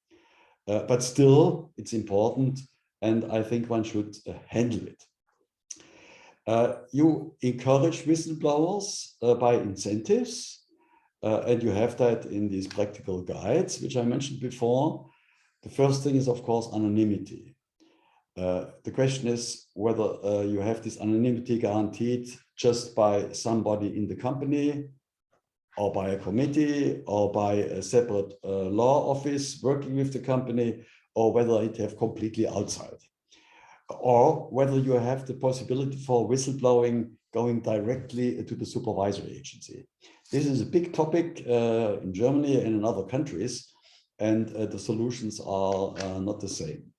S3: But still, it's important, and I think one should handle it. You encourage whistleblowers by incentives, and you have that in these practical guides, which I mentioned before. The first thing is, of course, anonymity. The question is whether you have this anonymity guaranteed just by somebody in the company, or by a committee, or by a separate law office working with the company, or whether it have completely outside. Or whether you have the possibility for whistleblowing going directly to the supervisory agency. This is a big topic in Germany and in other countries, and the solutions are not the same.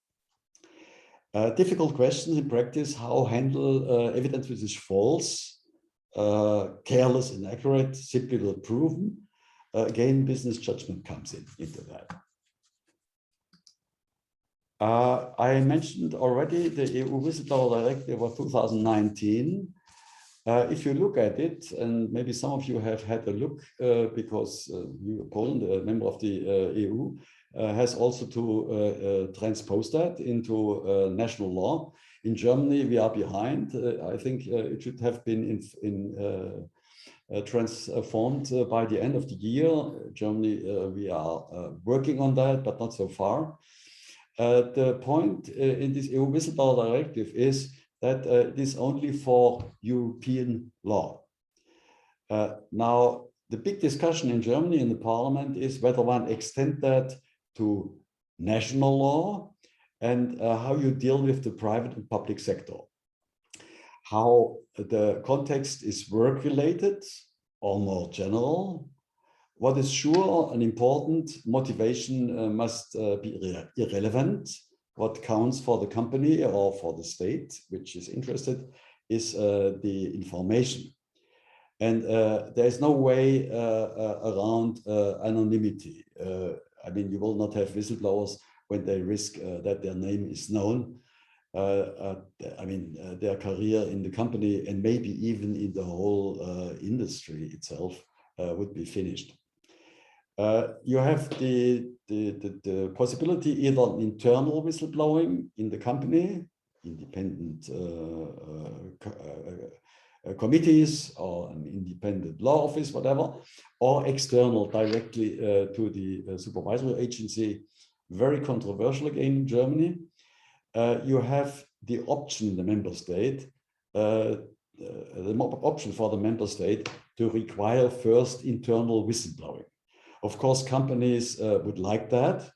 S3: Difficult questions in practice: how handle evidence which is false, careless, inaccurate, simply not proven. Again, business judgment comes into that. I mentioned already the EU Whistleblower Directive of 2019. If you look at it, and maybe some of you have had a look because Poland, a member of the EU, has also to transpose that into national law. In Germany, we are behind. I think it should have been transformed by the end of the year. Germany, we are working on that, but not so far. The point in this EU Whistleblower Directive is that it is only for European law. Now, the big discussion in Germany in the parliament is whether one extend that to national law and how you deal with the private and public sector. How the context is work-related or more general. What is sure and important, motivation must be irrelevant. What counts for the company or for the state, which is interested, is the information. And there is no way around anonymity. I mean, you will not have whistleblowers when they risk that their name is known. I mean, their career in the company and maybe even in the whole industry itself would be finished. You have the possibility either internal whistleblowing in the company, independent committees or an independent law office, whatever, or external directly to the supervisory agency. Very controversial again in Germany. You have the option, the member state, the option for the member state to require first internal whistleblowing. Of course, companies would like that.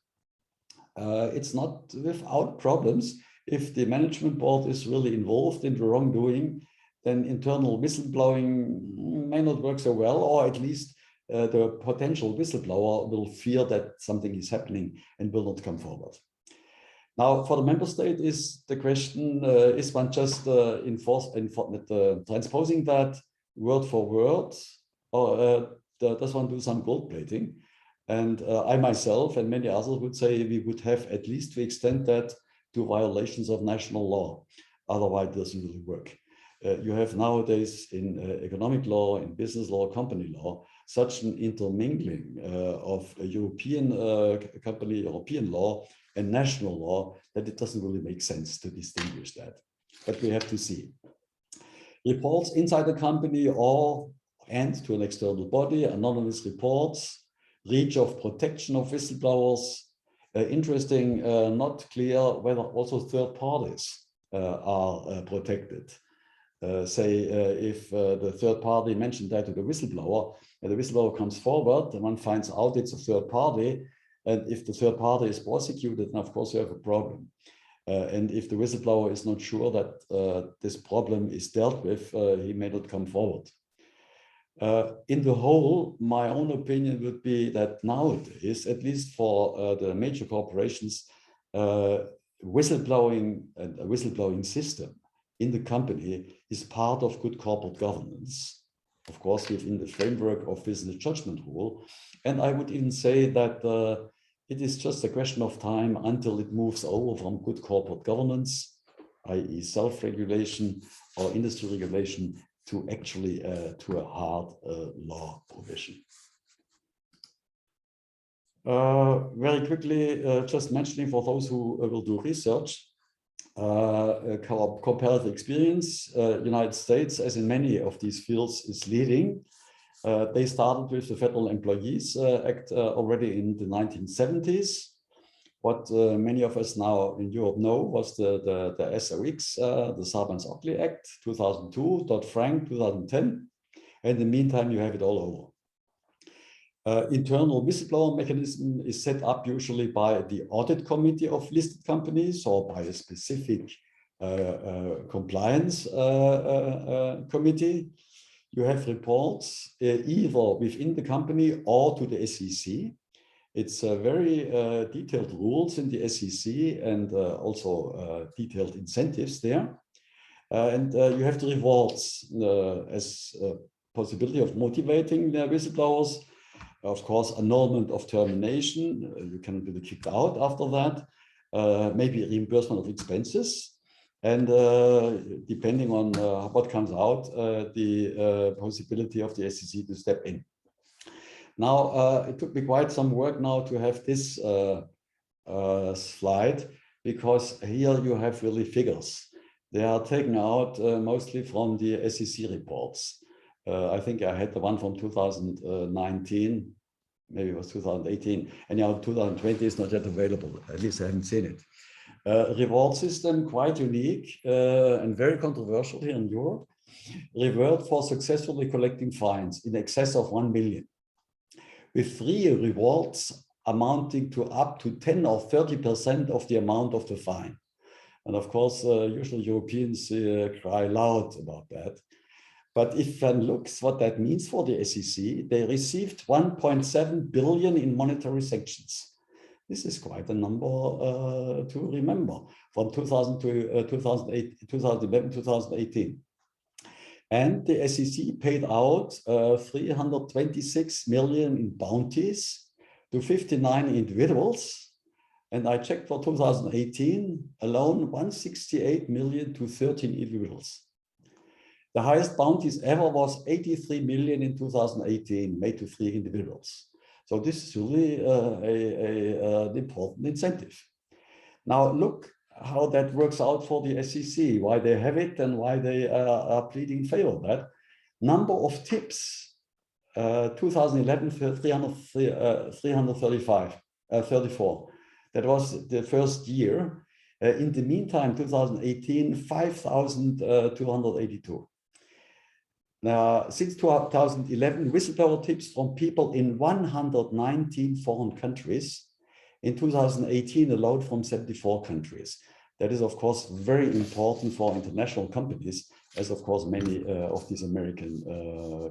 S3: It's not without problems. If the management board is really involved in the wrongdoing, then internal whistleblowing may not work so well, or at least the potential whistleblower will fear that something is happening and will not come forward. Now, for the member state is the question, is one just transposing that word for word, or does one do some gold plating? And I myself and many others would say we would have at least to extend that to violations of national law. Otherwise, it doesn't really work. You have nowadays in economic law, in business law, company law, such an intermingling of European company, European law and national law that it doesn't really make sense to distinguish that. But we have to see. Reports inside the company and to an external body, anonymous reports, reach of protection of whistleblowers, interesting, not clear whether also third parties are protected. Say if the third party mentioned that to the whistleblower, and the whistleblower comes forward, and one finds out it's a third party, and if the third party is prosecuted, then of course you have a problem. And if the whistleblower is not sure that this problem is dealt with, he may not come forward. In the whole, my own opinion would be that nowadays, at least for the major corporations, whistleblowing and a whistleblowing system in the company is part of good corporate governance, of course, within the framework of business judgment rule. And I would even say that it is just a question of time until it moves over from good corporate governance, i.e. self-regulation or industry regulation, to actually to a hard law provision. Very quickly, just mentioning for those who will do research, comparative experience, United States, as in many of these fields, is leading. They started with the Federal Employees Act already in the 1970s. What many of us now in Europe know was the SOX, the Sarbanes-Oxley Act, 2002, Dodd-Frank, 2010. And in the meantime, you have it all over. Internal whistleblower mechanism is set up usually by the audit committee of listed companies or by a specific compliance committee. You have reports either within the company or to the SEC. It's very detailed rules in the SEC and also detailed incentives there. And you have the rewards as a possibility of motivating the whistleblowers. Of course, annulment of termination, you can be kicked out after that, maybe reimbursement of expenses, and depending on what comes out, the possibility of the SEC to step in. Now, it took me quite some work now to have this slide, because here you have really figures. They are taken out mostly from the SEC reports. I think I had the one from 2019, maybe it was 2018, and now 2020 is not yet available. At least I haven't seen it. Reward system, quite unique and very controversial here in Europe. Reward for successfully collecting fines in excess of 1 million. With 3 rewards amounting to up to 10 or 30% of the amount of the fine. And of course, usually Europeans cry loud about that. But if one looks what that means for the SEC, they received 1.7 billion in monetary sanctions. This is quite a number to remember from 2000 to 2011, 2018. And the SEC paid out 326 million in bounties to 59 individuals. And I checked for 2018 alone, 168 million to 13 individuals. The highest bounties ever was 83 million in 2018, made to 3 individuals. So this is really an important incentive. Now look how that works out for the SEC, why they have it and why they are pleading in favor of that. Number of tips, 2011, 34. That was the first year. In the meantime, 2018, 5,282. Now, since 2011, whistleblower tips from people in 119 foreign countries. In 2018, alone from 74 countries. That is, of course, very important for international companies, as of course many of these American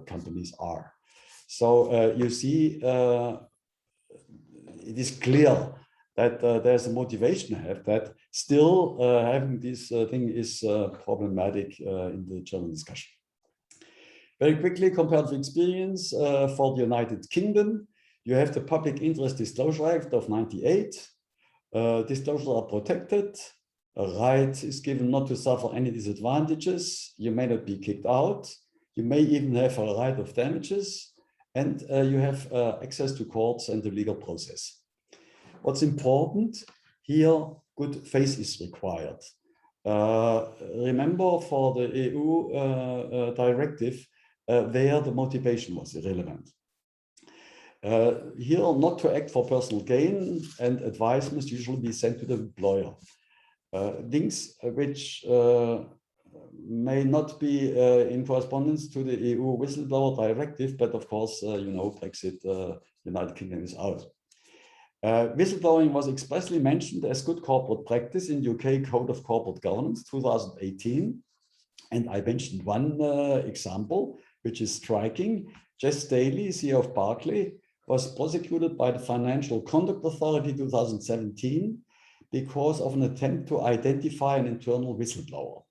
S3: companies are. So you see, it is clear that there's a motivation to have that. Still, having this thing is problematic in the general discussion. Very quickly, comparative experience for the United Kingdom. You have the Public Interest Disclosure Act of '98. Disclosures are protected. A right is given not to suffer any disadvantages. You may not be kicked out. You may even have a right of damages. And you have access to courts and the legal process. What's important here, good faith is required. Remember for the EU directive, there the motivation was irrelevant. Here, not to act for personal gain, and advice must usually be sent to the employer. Things which may not be in correspondence to the EU whistleblower directive, but of course, you know, Brexit, United Kingdom is out. Whistleblowing was expressly mentioned as good corporate practice in UK Code of Corporate Governance 2018. And I mentioned one example, which is striking. Jess Daly, CEO of Barclays, was prosecuted by the Financial Conduct Authority 2017 because of an attempt to identify an internal whistleblower.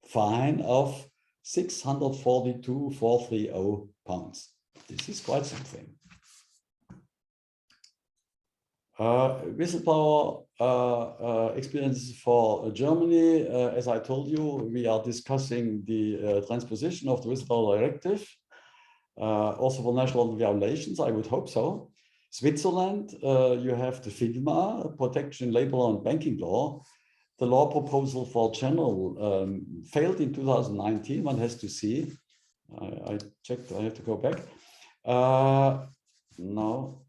S3: Fine of 642,430 pounds. This is quite something. Whistleblower experiences for Germany. As I told you, we are discussing the transposition of the whistleblower directive. Also for national violations, I would hope so. Switzerland, you have the FINMA, Protection in Labor and Banking Law. The law proposal for general failed in 2019, one has to see. I checked, I have to go back. No.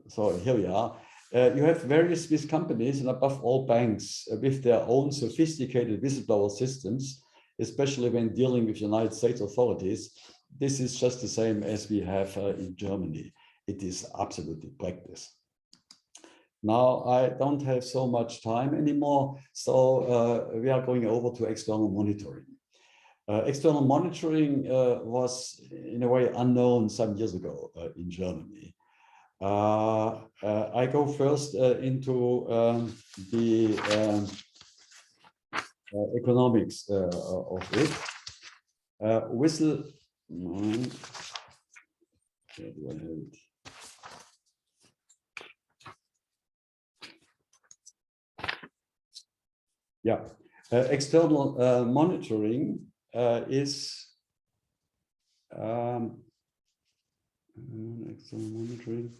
S3: So here we are. You have various Swiss companies and above all banks with their own sophisticated whistleblower systems, especially when dealing with United States authorities. This is just the same as we have in Germany. It is absolutely practice. Now, I don't have so much time anymore, so we are going over to external monitoring. External monitoring was in a way unknown some years ago in Germany. I go first into the economics of it. External monitoring is external monitoring.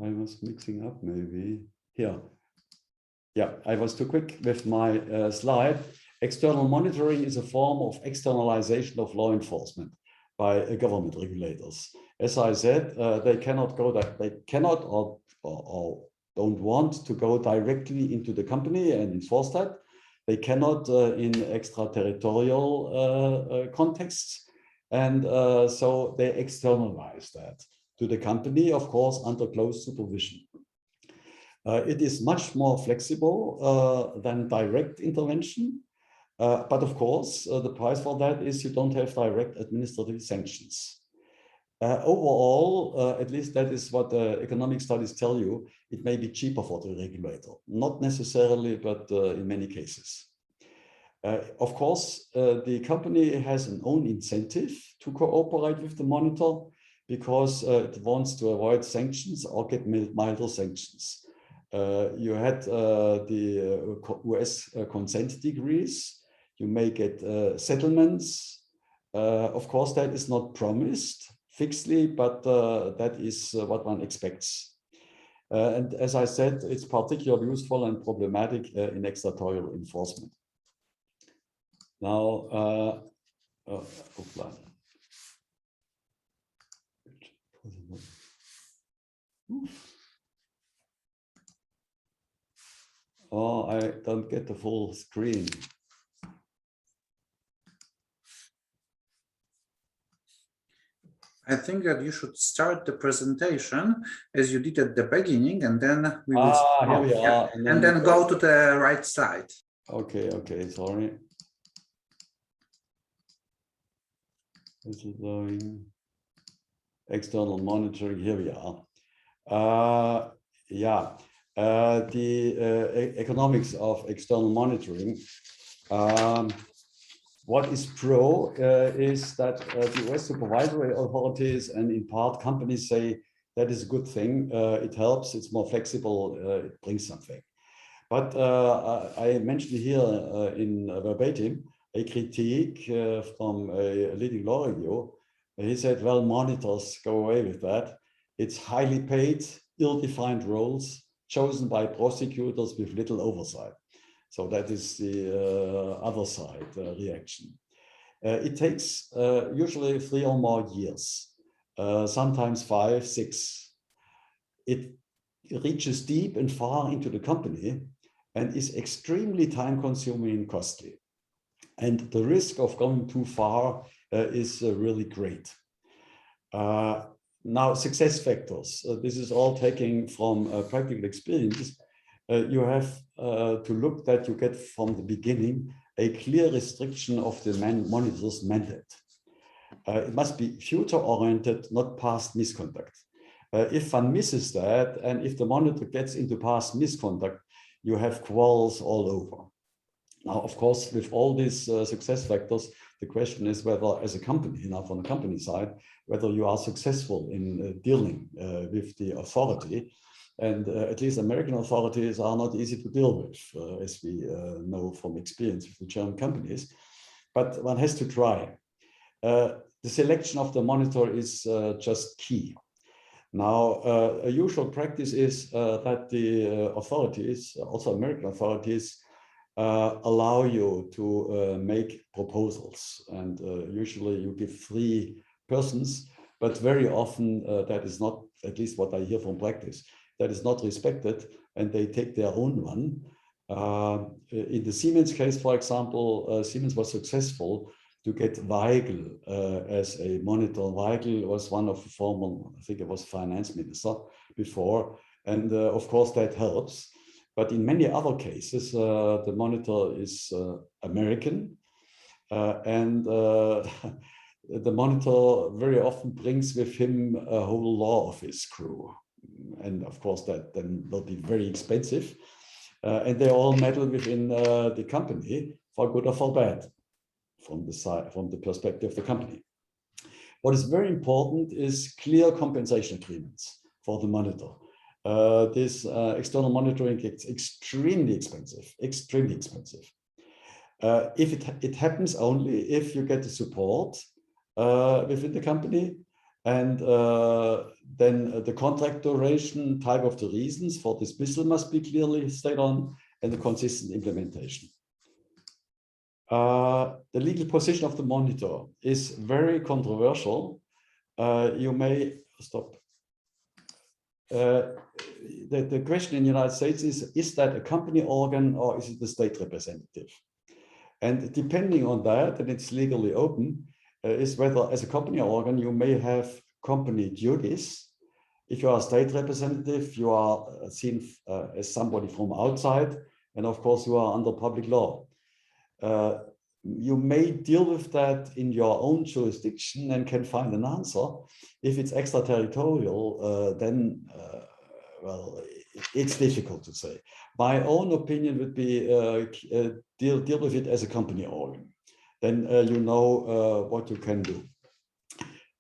S3: I was mixing up maybe here. Yeah, I was too quick with my slide. External monitoring is a form of externalization of law enforcement by government regulators. As I said, they cannot go that they cannot or don't want to go directly into the company and enforce that. They cannot in extraterritorial contexts, and so they externalize that to the company, of course, under close supervision. It is much more flexible than direct intervention, but of course, the price for that is you don't have direct administrative sanctions. Overall, at least that is what economic studies tell you, it may be cheaper for the regulator. Not necessarily, but in many cases. Of course, the company has an own incentive to cooperate with the monitor because it wants to avoid sanctions or get milder sanctions. You had the US consent decrees, you may get settlements. Of course, that is not promised fixedly, but that is what one expects. And as I said, it's particularly useful and problematic in extraterritorial enforcement. Now, oh, I don't get the full screen.
S1: I think that you should start the presentation as you did at the beginning, and then we will
S3: here we are.
S1: And then go to the right side.
S3: Okay, okay, sorry. Whistleblowing, external monitoring, here we are. The economics of external monitoring. What is pro is that the US supervisory authorities and in part companies say that is a good thing. It helps, it's more flexible, it brings something. But I mentioned here in verbatim a critique from a leading law review. He said, well, monitors go away with that. It's highly paid, ill-defined roles chosen by prosecutors with little oversight. So that is the other side reaction. It takes usually 3 or more years, sometimes 5, 6. It reaches deep and far into the company and is extremely time-consuming and costly. And the risk of going too far is really great. Now, success factors. This is all taken from practical experience. You have to look that you get from the beginning a clear restriction of the monitor's mandate. It must be future-oriented, not past misconduct. If one misses that, and if the monitor gets into past misconduct, you have quarrels all over. Now, of course, with all these success factors, the question is whether, as a company, now from the company side, whether you are successful in dealing with the authority. And at least American authorities are not easy to deal with, as we know from experience with the German companies. But one has to try. The selection of the monitor is just key. Now, a usual practice is that the authorities, also American authorities, allow you to make proposals. And usually you give 3 persons, but very often that is not, at least what I hear from practice, that is not respected, and they take their own one. In the Siemens case, for example, Siemens was successful to get Weigel as a monitor. Weigel was one of the former, I think it was finance minister before, and of course that helps. But in many other cases, the monitor is American, and the monitor very often brings with him a whole law office crew. And of course, that then will be very expensive. And they all meddle within the company for good or for bad, from the perspective of the company. What is very important is clear compensation agreements for the monitor. This external monitoring gets extremely expensive, extremely expensive. If it happens only if you get the support within the company, and then the contract duration, type of the reasons for dismissal must be clearly stated on, and the consistent implementation. The legal position of the monitor is very controversial. You may stop. The question in the United States is that a company organ or is it the state representative? And depending on that, and it's legally open, is whether as a company organ you may have company duties. If you are a state representative, you are seen as somebody from outside, and of course you are under public law. You may deal with that in your own jurisdiction and can find an answer. If it's extraterritorial, then well, it's difficult to say. My own opinion would be deal with it as a company organ. Then you know what you can do.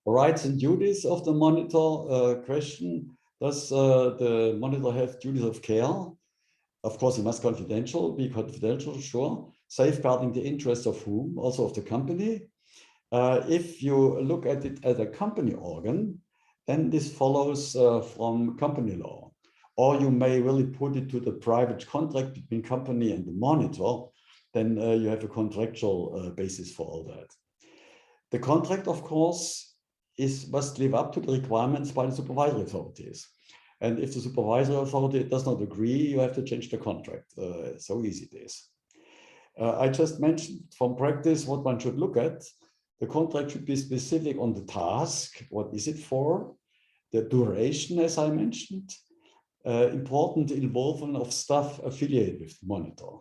S3: Rights and duties of the monitor question. Does the monitor have duties of care? Of course, he must be confidential, sure. Safeguarding the interests of whom? Also of the company. If you look at it as a company organ, then this follows from company law. Or you may really put it to the private contract between company and the monitor. Then you have a contractual basis for all that. The contract, of course, must live up to the requirements by the supervisory authorities. And if the supervisory authority does not agree, you have to change the contract. So easy it is. I just mentioned from practice what one should look at. The contract should be specific on the task. What is it for? The duration, as I mentioned. Important involvement of staff affiliated with the monitor.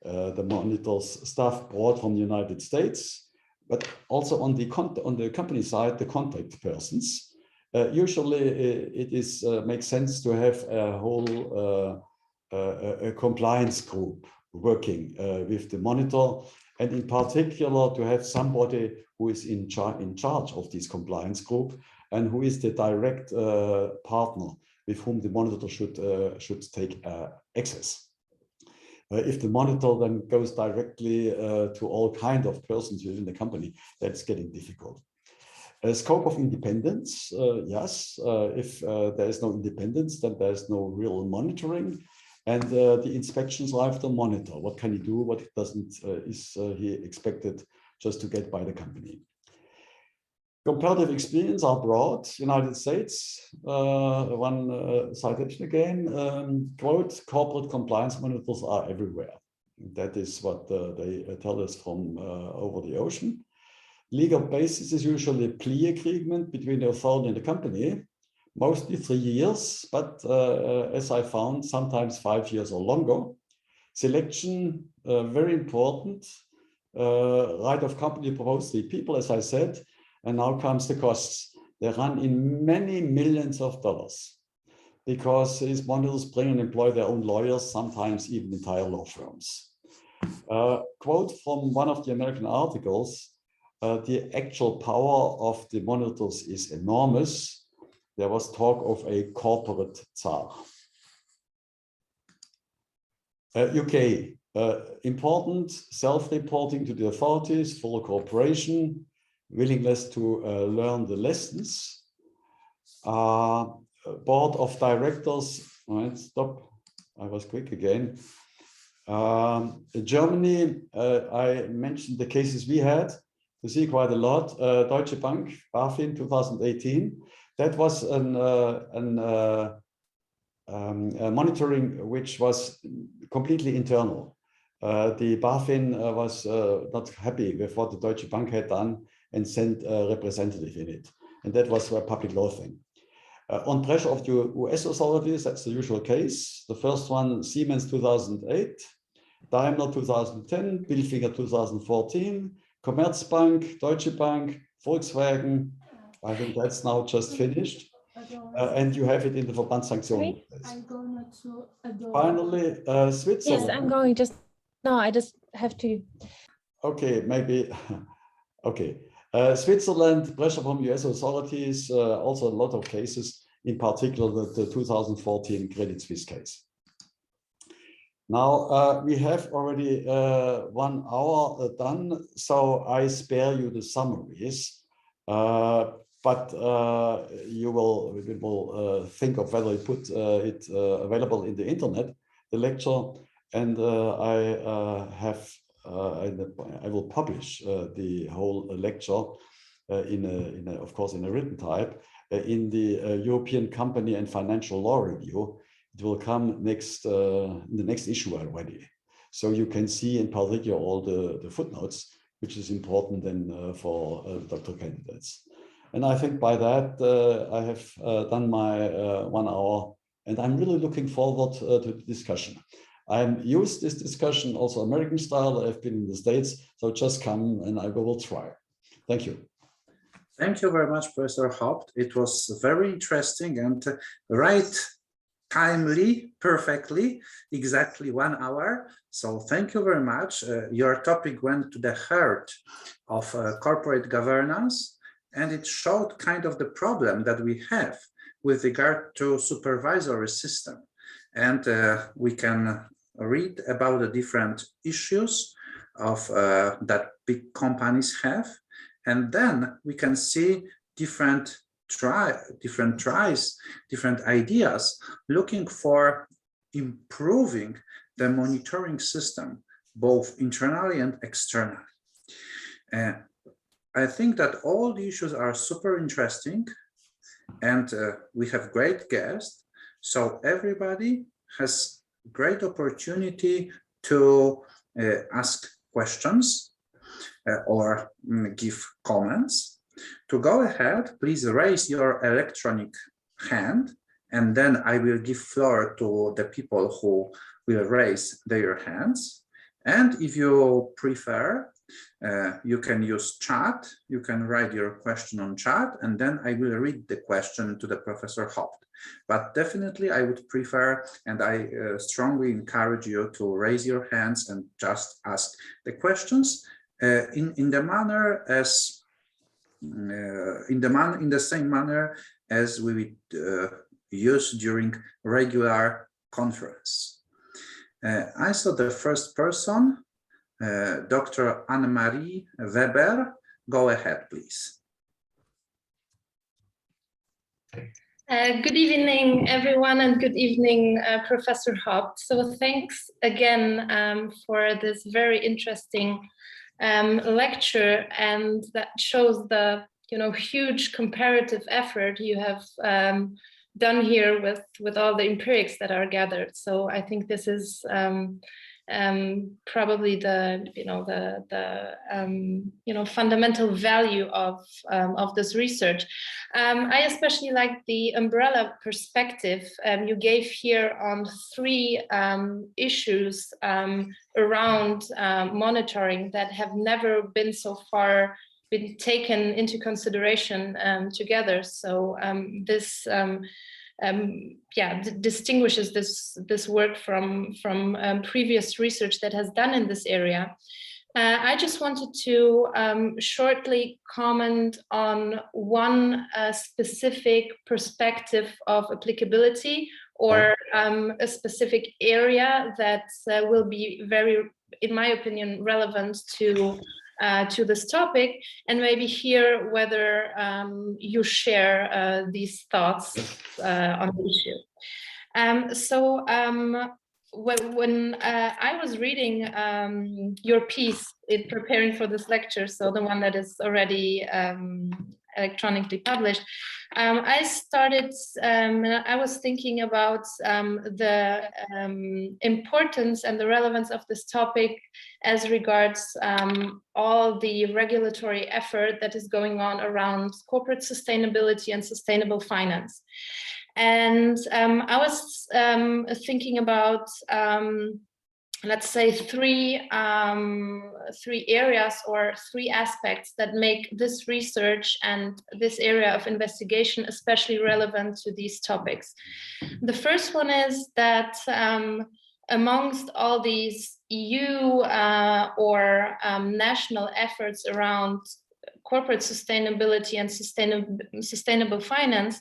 S3: The monitor's staff brought from the United States, but also on the company side, the contact persons. Usually it makes sense to have a whole a compliance group working with the monitor, and in particular to have somebody who is in charge of this compliance group and who is the direct partner with whom the monitor should take access. If the monitor then goes directly to all kinds of persons within the company, that's getting difficult. Scope of independence, yes. If there is no independence, then there's no real monitoring. And the inspections are of the monitor. What can he do? What doesn't is he expected just to get by the company? Comparative experience are broad. United States, one citation again, quote, corporate compliance monitors are everywhere. That is what they tell us from over the ocean. Legal basis is usually a plea agreement between the authority and the company, mostly 3 years, but as I found, sometimes 5 years or longer. Selection, very important. Right of company proposed 3 people, as I said. And now comes the costs. they run in many millions of dollars because these monitors bring and employ their own lawyers, sometimes even entire law firms. Quote from one of the American articles, the actual power of the monitors is enormous. There was talk of a corporate Tsar. UK, important self-reporting to the authorities, full cooperation, willingness to learn the lessons. Board of directors, all right, stop, I was quick again. Germany, I mentioned the cases we had, you see quite a lot. Deutsche Bank, BaFin 2018, that was a monitoring which was completely internal. The BaFin was not happy with what the Deutsche Bank had done and sent a representative in it. And that was a public law thing. On pressure of the US authorities, that's the usual case. The first one, Siemens 2008, Daimler 2010, Bilfinger 2014, Commerzbank, Deutsche Bank, Volkswagen. I think that's now just finished. And you have it in the Verbandssanktionen. Finally, Switzerland.
S5: Yes, I'm going just, no, I just have to.
S3: Okay, maybe, okay. Switzerland, pressure from US authorities, also a lot of cases, in particular the 2014 Credit Suisse case. Now, we have already 1 hour done, so I spare you the summaries, but we will think of whether we put it available in the internet, the lecture, and I will publish the whole lecture of course, in a written type in the European Company and Financial Law Review. It will come next in the next issue already. So you can see in particular all the footnotes, which is important then for doctor candidates. And I think by that I have done my 1 hour, and I'm really looking forward to the discussion. I'm used this discussion also American style. I've been in the States, so just come and I will try. Thank you.
S1: Thank you very much, Professor Hopt. It was very interesting and right timely, perfectly, exactly 1 hour. So thank you very much. Your topic went to the heart of corporate governance, and it showed kind of the problem that we have with regard to supervisory system. And we can read about the different issues of that big companies have, and then we can see different ideas looking for improving the monitoring system, both internally and externally. I think that all the issues are super interesting, and we have great guests, so everybody has great opportunity to ask questions or give comments. To go ahead, please raise your electronic hand, and then I will give floor to the people who will raise their hands. And if you prefer, you can use chat. You can write your question on chat, and then I will read the question to the Professor Hopt. But definitely I would prefer, and I strongly encourage you to raise your hands and just ask the questions in the manner as in the same manner as we would use during regular conference. I saw the first person, Dr. Anne-Marie Weber. Go ahead, please.
S6: Good evening, everyone, and good evening, Professor Hopt. So thanks again for this very interesting lecture, and that shows the huge comparative effort you have done here with all the empirics that are gathered. So I think this is probably the fundamental value of this research. I especially like the umbrella perspective you gave here on 3 issues around monitoring that have never been so far been taken into consideration together. So this distinguishes this work from previous research that has done in this area. I just wanted to shortly comment on one specific perspective of applicability, or a specific area that will be very, in my opinion, relevant to this topic, and maybe hear whether you share these thoughts on the issue. When I was reading your piece in preparing for this lecture, so the one that is already electronically published, I started, I was thinking about the importance and the relevance of this topic as regards all the regulatory effort that is going on around corporate sustainability and sustainable finance. And I was thinking about, let's say, three areas or three aspects that make this research and this area of investigation especially relevant to these topics. The first one is that amongst all these EU or national efforts around corporate sustainability and sustainable finance,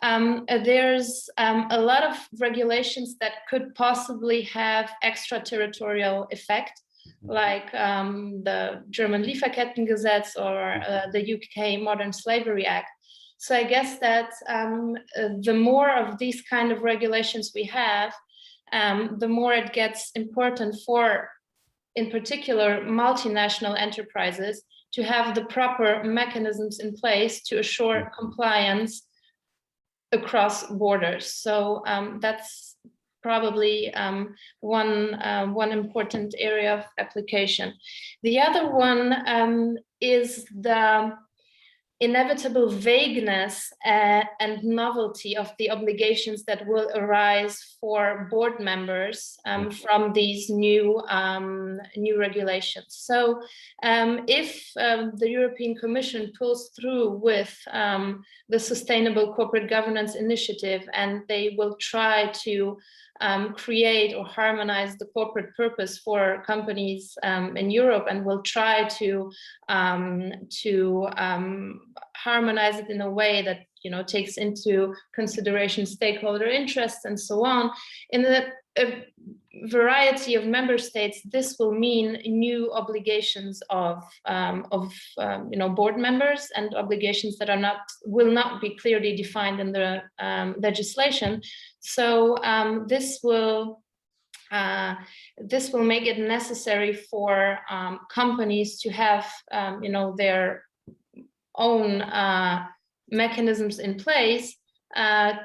S6: there's a lot of regulations that could possibly have extraterritorial effect, like the German Lieferkettengesetz or the UK Modern Slavery Act. So I guess that the more of these kind of regulations we have, the more it gets important for, in particular, multinational enterprises to have the proper mechanisms in place to assure compliance across borders. So that's probably one important area of application. The other one is the inevitable vagueness and novelty of the obligations that will arise for board members from these new regulations. So if the European Commission pulls through with the Sustainable Corporate Governance Initiative, and they will try to create or harmonize the corporate purpose for companies in Europe, and will try to harmonize it in a way that takes into consideration stakeholder interests and so on. In a variety of member states, this will mean new obligations of board members, and obligations that will not be clearly defined in the legislation. So this will make it necessary for companies to have their own mechanisms in place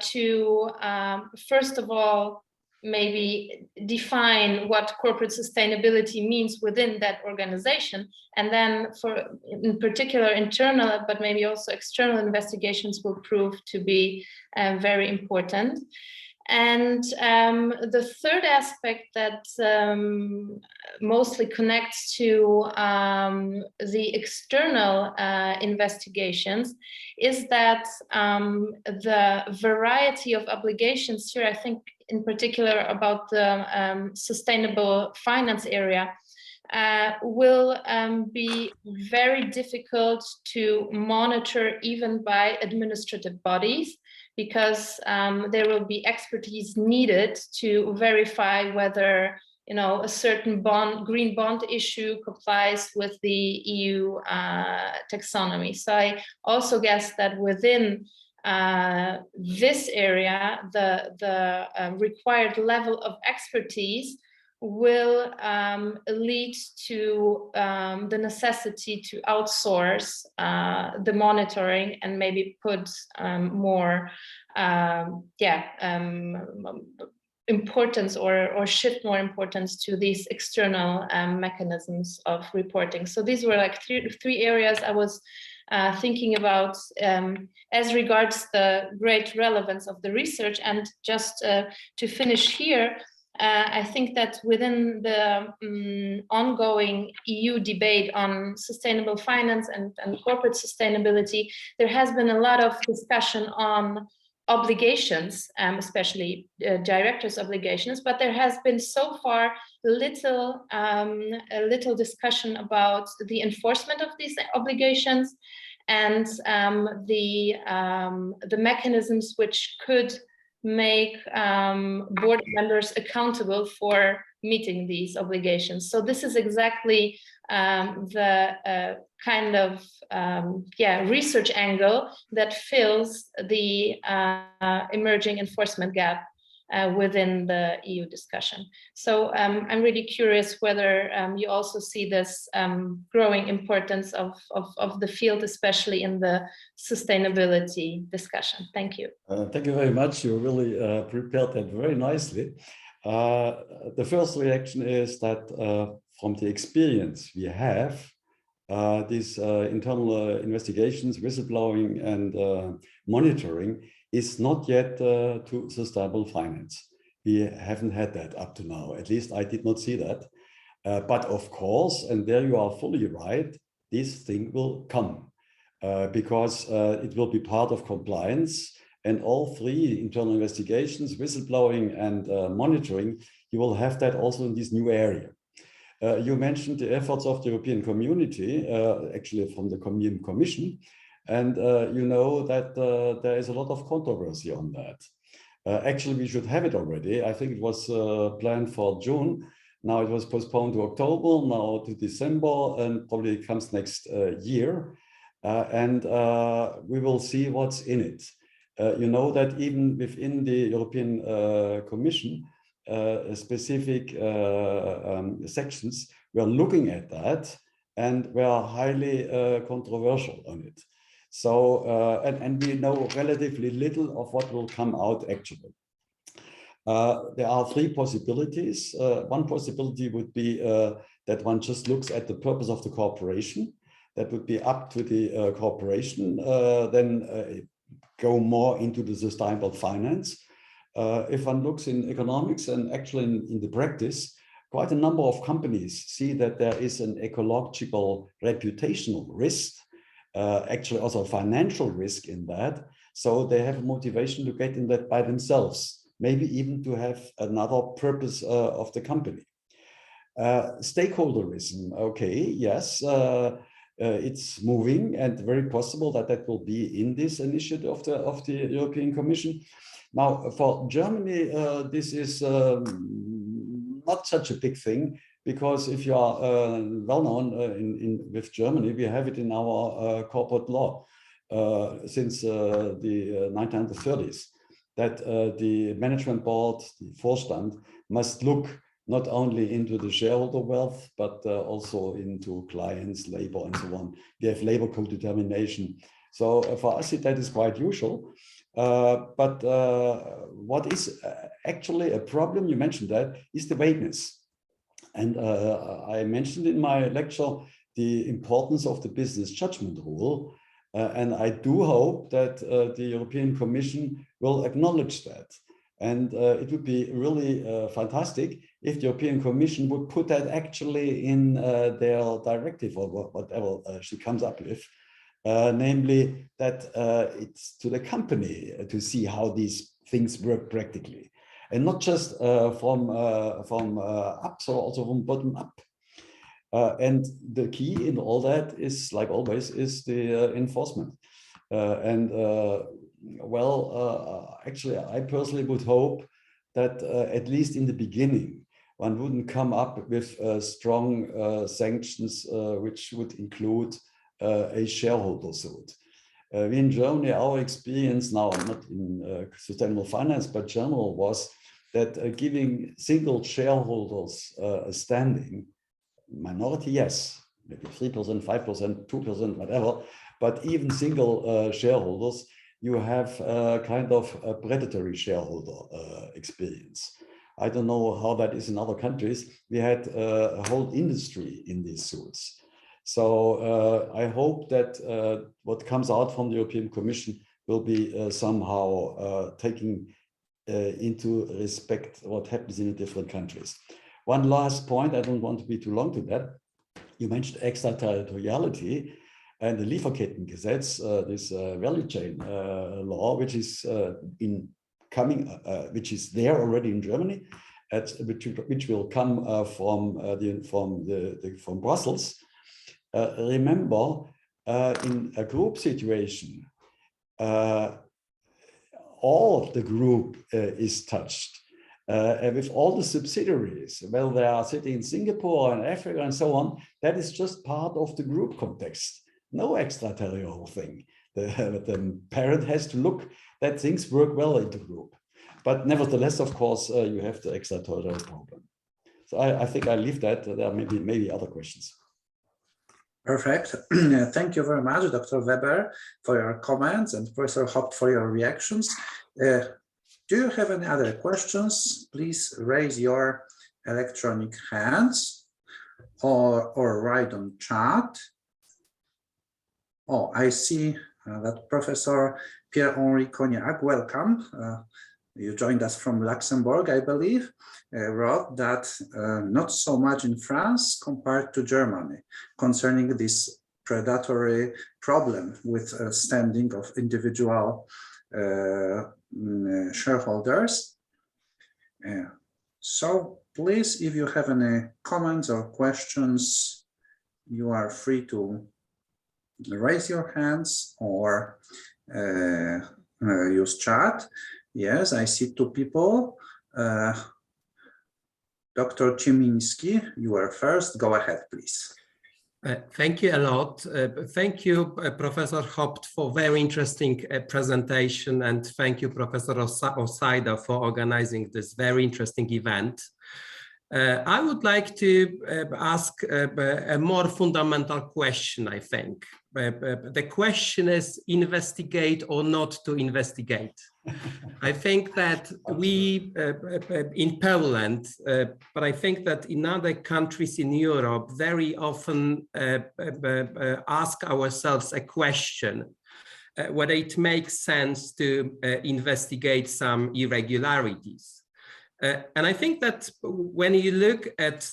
S6: to first of all maybe define what corporate sustainability means within that organization, and then for in particular internal but maybe also external investigations will prove to be very important. And the third aspect that mostly connects to the external investigations is that the variety of obligations here, I think in particular about the sustainable finance area, will be very difficult to monitor even by administrative bodies, because there will be expertise needed to verify whether a certain green bond issue complies with the EU taxonomy. So I also guess that within this area, the required level of expertise will lead to the necessity to outsource the monitoring and maybe put more importance or shift more importance to these external mechanisms of reporting. So these were like three areas I was thinking about as regards the great relevance of the research. And just to finish here, I think that within the ongoing EU debate on sustainable finance and corporate sustainability, there has been a lot of discussion on obligations, especially directors' obligations, but there has been so far little discussion about the enforcement of these obligations and the mechanisms which could make board members accountable for meeting these obligations. So this is exactly the kind of research angle that fills the emerging enforcement gap within the EU discussion. So I'm really curious whether you also see this growing importance of the field, especially in the sustainability discussion. Thank you.
S3: Thank you very much. You really prepared that very nicely. The first reaction is that from the experience we have, these internal investigations, whistleblowing and monitoring is not yet to sustainable finance. We haven't had that up to now. At least I did not see that. But of course, and there you are fully right, this thing will come because it will be part of compliance. And all three internal investigations, whistleblowing and monitoring, you will have that also in this new area. You mentioned the efforts of the European community, actually from the Commission. And you know that there is a lot of controversy on that. Actually, we should have it already. I think it was planned for June. Now it was postponed to October, now to December, and probably it comes next year. And we will see what's in it. You know that even within the European Commission, specific sections, we are looking at that, and we are highly controversial on it. So, and we know relatively little of what will come out actually. There are three possibilities. One possibility would be that one just looks at the purpose of the corporation. That would be up to the corporation, then go more into the sustainable finance. If one looks in economics and actually in the practice, quite a number of companies see that there is an ecological reputational risk, actually also financial risk in that. So they have a motivation to get in that by themselves, maybe even to have another purpose of the company. Stakeholderism, okay, yes, it's moving and very possible that that will be in this initiative of the European Commission. Now, for Germany, this is not such a big thing, because if you are well known with Germany, we have it in our corporate law since the 1930s, that the management board, the Vorstand, must look not only into the shareholder wealth, but also into clients, labor, and so on. We have labor co-determination. So for us, that is quite usual. But what is actually a problem, you mentioned that, is the vagueness. And I mentioned in my lecture the importance of the business judgment rule. And I do hope that the European Commission will acknowledge that. And it would be really fantastic if the European Commission would put that actually in their directive or whatever she comes up with. Namely that it's to the company to see how these things work practically, and not just from up, so also from bottom up. And the key in all that is, like always, is the enforcement. Actually, I personally would hope that at least in the beginning, one wouldn't come up with strong sanctions, which would include a shareholder suit. We in Germany, our experience now, not in sustainable finance, but general, was that giving single shareholders a standing, minority, yes, maybe 3%, 5%, 2%, whatever, but even single shareholders, you have kind of a predatory shareholder experience. I don't know how that is in other countries. We had a whole industry in these suits. So I hope that what comes out from the European Commission will be somehow taking into respect what happens in the different countries. One last point, I don't want to be too long to that. You mentioned extraterritoriality and the Lieferkettengesetz, this value chain law, which is which is there already in Germany, which will come from Brussels. Remember, in a group situation, all the group is touched. With all the subsidiaries, well, they are sitting in Singapore and Africa and so on, that is just part of the group context. No extraterritorial thing. The parent has to look that things work well in the group. But nevertheless, of course, you have the extraterritorial problem. So I think I leave that. There are maybe other questions.
S1: Perfect. Thank you very much, Dr. Weber, for your comments, and Professor Hopt for your reactions. Do you have any other questions? Please raise your electronic hands or write on chat. Oh, I see that Professor Pierre-Henri Cognac, welcome. You joined us from Luxembourg, I believe, wrote that not so much in France compared to Germany concerning this predatory problem with standing of individual shareholders. So please, if you have any comments or questions, you are free to raise your hands or use chat. Yes, I see two people. Dr. Ciemiński, you are first. Go ahead, please.
S7: Thank you a lot. Thank you, Professor Hopt, for very interesting presentation, and thank you, Professor Osaida, for organizing this very interesting event. I would like to ask a more fundamental question, I think. The question is, investigate or not to investigate? I think that we, in Poland, but I think that in other countries in Europe, very often ask ourselves a question, whether it makes sense to investigate some irregularities. And I think that when you look at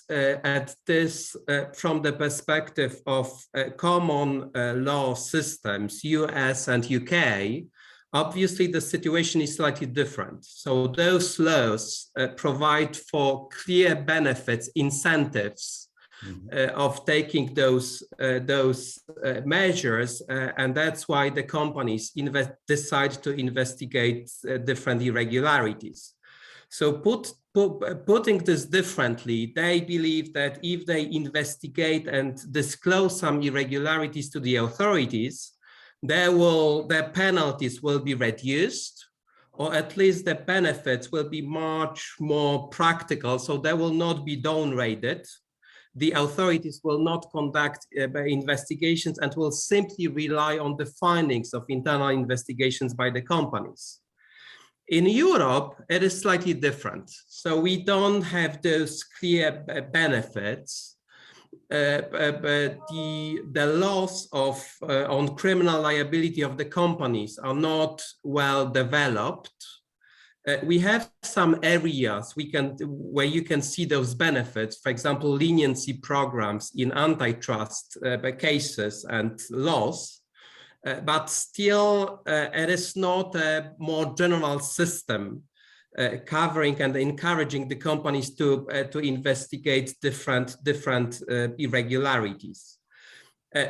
S7: this from the perspective of common law systems, US and UK, obviously the situation is slightly different. So those laws provide for clear benefits, incentives of taking those measures, and that's why the companies decide to investigate different irregularities. So putting this differently, they believe that if they investigate and disclose some irregularities to the authorities, their penalties will be reduced, or at least the benefits will be much more practical, so they will not be downgraded. The authorities will not conduct investigations and will simply rely on the findings of internal investigations by the companies. In Europe, it is slightly different. So we don't have those clear benefits. But the laws on criminal liability of the companies are not well developed. We have some areas where you can see those benefits, for example, leniency programs in antitrust cases and laws. But still, it is not a more general system covering and encouraging the companies to investigate different irregularities.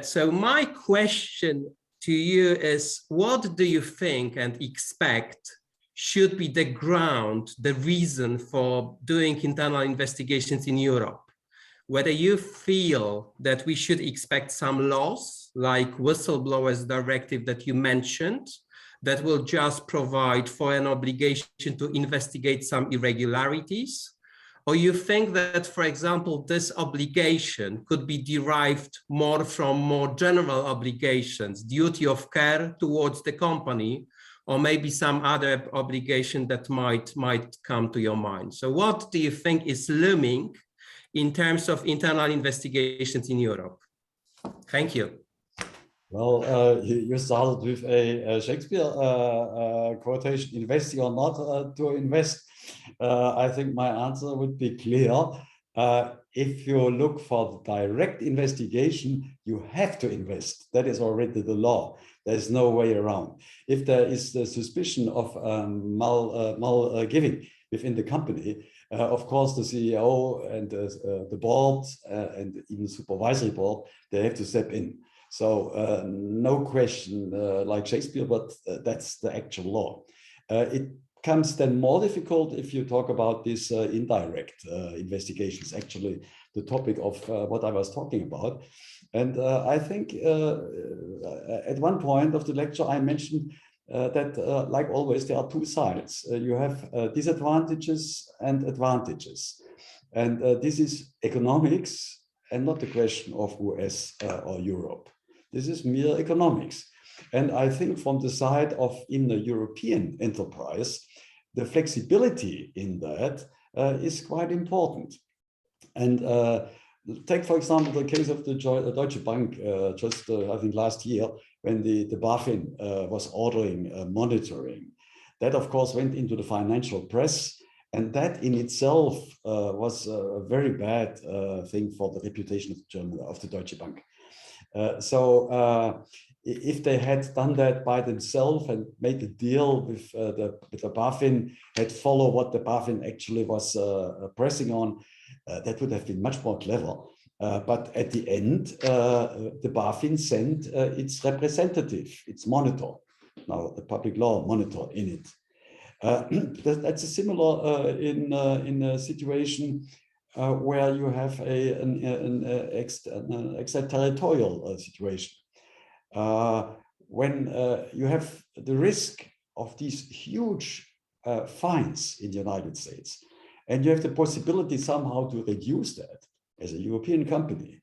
S7: So my question to you is, what do you think and expect should be the ground, the reason for doing internal investigations in Europe? Whether you feel that we should expect some laws like whistleblowers directive that you mentioned, that will just provide for an obligation to investigate some irregularities, or you think that, for example, this obligation could be derived more from more general obligations, duty of care towards the company, or maybe some other obligation that might come to your mind. So what do you think is looming in terms of internal investigations in Europe? Thank you.
S3: Well, you started with a Shakespeare quotation, investing or not to invest. I think my answer would be clear. If you look for direct investigation, you have to invest. That is already the law. There's no way around. If there is the suspicion of giving within the company, of course, the CEO and the board and even the supervisory board, they have to step in. So no question like Shakespeare, but that's the actual law. It becomes then more difficult if you talk about these indirect investigations, actually the topic of what I was talking about. And I think at one point of the lecture, I mentioned that like always, there are two sides. You have disadvantages and advantages. And this is economics and not the question of US or Europe. This is mere economics. And I think from the side of in the European enterprise, the flexibility in that is quite important. And take, for example, the case of the Deutsche Bank just, I think, last year, when the BaFin was ordering monitoring. That, of course, went into the financial press. And that in itself was a very bad thing for the reputation of the Deutsche Bank. So if they had done that by themselves and made a deal with the BaFin, had followed what the BaFin actually was pressing on, that would have been much more clever. But at the end, the BaFin sent its representative, its monitor, now the public law monitor in it. That's a similar in a situation where you have an extraterritorial situation. When you have the risk of these huge fines in the United States, and you have the possibility somehow to reduce that as a European company,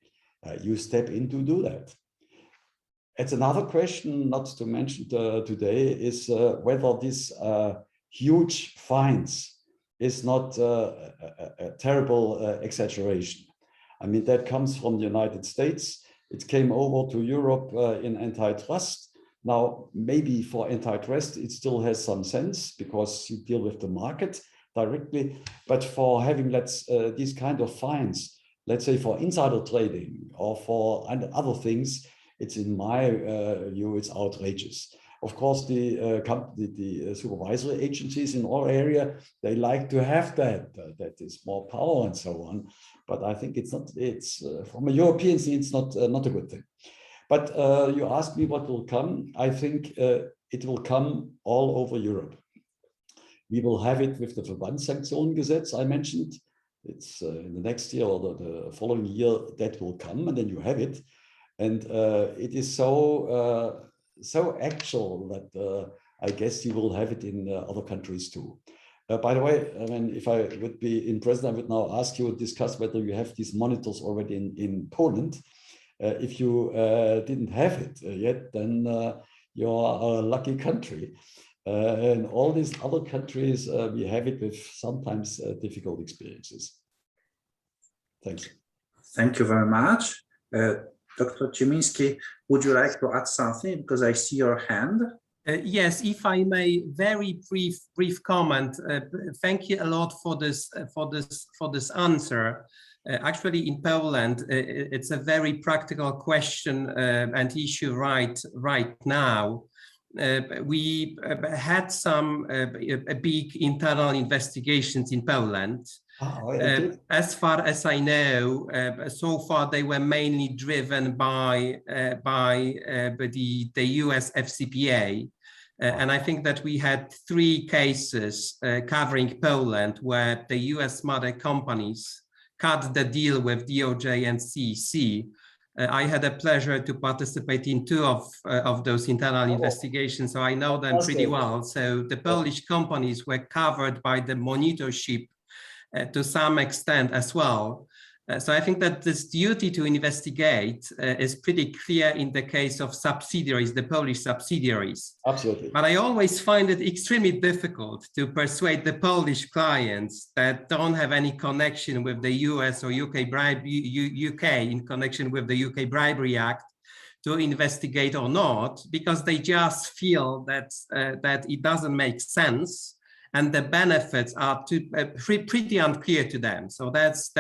S3: you step in to do that. It's another question not to mention today is whether this huge fines is not a terrible exaggeration. I mean, that comes from the United States. It came over to Europe in antitrust. Now, maybe for antitrust, it still has some sense because you deal with the market directly. But for having these kind of fines, let's say for insider trading or for other things, it's in my view, it's outrageous. Of course, the supervisory agencies in our area, they like to have that is more power and so on. But I think it's not, from a European scene, it's not a good thing. But you asked me what will come. I think it will come all over Europe. We will have it with the Verbandssanktionengesetz I mentioned. It's in the next year or the following year that will come, and then you have it. And it is so actual that I guess you will have it in other countries too. By the way, I mean, if I would be in prison, I would now ask you to discuss whether you have these monitors already in Poland. If you didn't have it yet, then you're a lucky country. In all these other countries, we have it with sometimes difficult experiences. Thanks.
S1: Thank you very much. Dr. Ciemiński, would you like to add something? Because I see your hand.
S7: Yes, if I may, very brief comment. Thank you a lot for this answer. Actually, in Poland, it's a very practical question and issue right now. We had some big internal investigations in Poland. As far as I know, so far they were mainly driven by the US FCPA. And I think that we had 3 cases covering Poland where the US mother companies cut the deal with DOJ and CEC. I had a pleasure to participate in 2 of those internal investigations, so I know them pretty well. So the Polish companies were covered by the monitorship to some extent as well. So I think that this duty to investigate is pretty clear in the case of subsidiaries, the Polish subsidiaries.
S3: Absolutely.
S7: But I always find it extremely difficult to persuade the Polish clients that don't have any connection with the US or UK in connection with the UK Bribery Act to investigate or not, because they just feel that that it doesn't make sense and the benefits are pretty unclear to them. So that's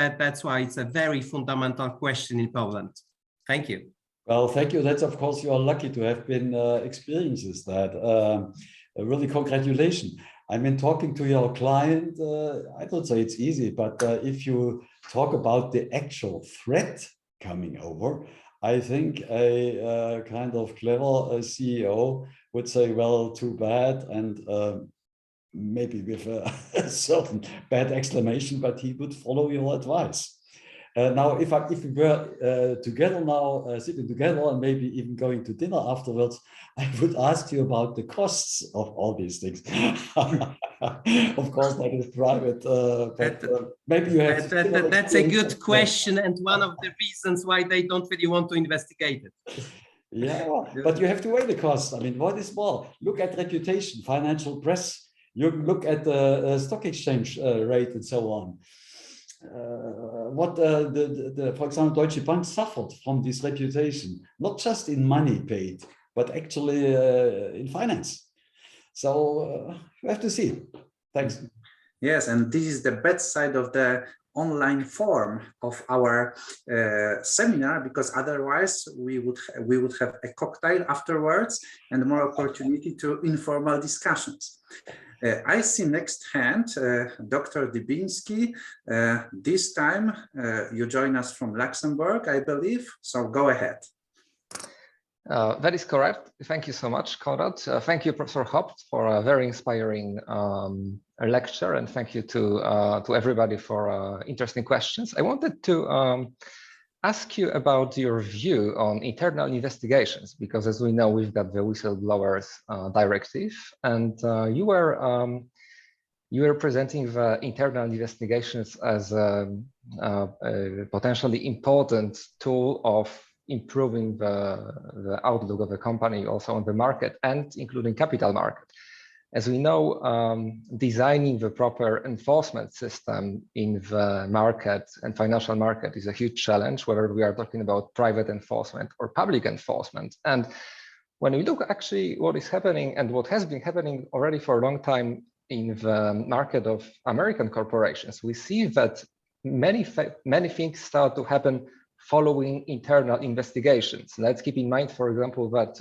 S7: why it's a very fundamental question in Poland. Thank you.
S3: Well, thank you. That's, of course, you are lucky to have been experiences that. Really, congratulations. I mean, talking to your client, I don't say it's easy, but if you talk about the actual threat coming over, I think a kind of clever CEO would say, well, too bad, and maybe with a certain bad exclamation, but he would follow your advice. Now, if we were together now, sitting together and maybe even going to dinner afterwards, I would ask you about the costs of all these things. Of course, that is private, but maybe you have.
S7: That's a good question, and one of the reasons why they don't really want to investigate it.
S3: Yeah, but you have to weigh the costs. I mean, what is more? Look at reputation, financial press. You look at the stock exchange rate and so on. For example, Deutsche Bank suffered from this reputation, not just in money paid, but actually in finance. So you have to see. Thanks.
S1: Yes, and this is the bad side of the online form of our seminar, because otherwise we would have a cocktail afterwards and more opportunity to informal discussions. I see next hand, Dr. Dybinski. This time you join us from Luxembourg, I believe, so go ahead.
S8: That is correct. Thank you so much, Konrad. Thank you, Professor Hopt, for a very inspiring lecture, and thank you to everybody for interesting questions. I wanted to ask you about your view on internal investigations, because as we know, we've got the whistleblowers directive, and you were presenting the internal investigations as a potentially important tool of improving the outlook of the company also on the market and including capital market. As we know, designing the proper enforcement system in the market and financial market is a huge challenge, whether we are talking about private enforcement or public enforcement. And when we look actually what is happening and what has been happening already for a long time in the market of American corporations, we see that many things start to happen following internal investigations. Let's keep in mind, for example, that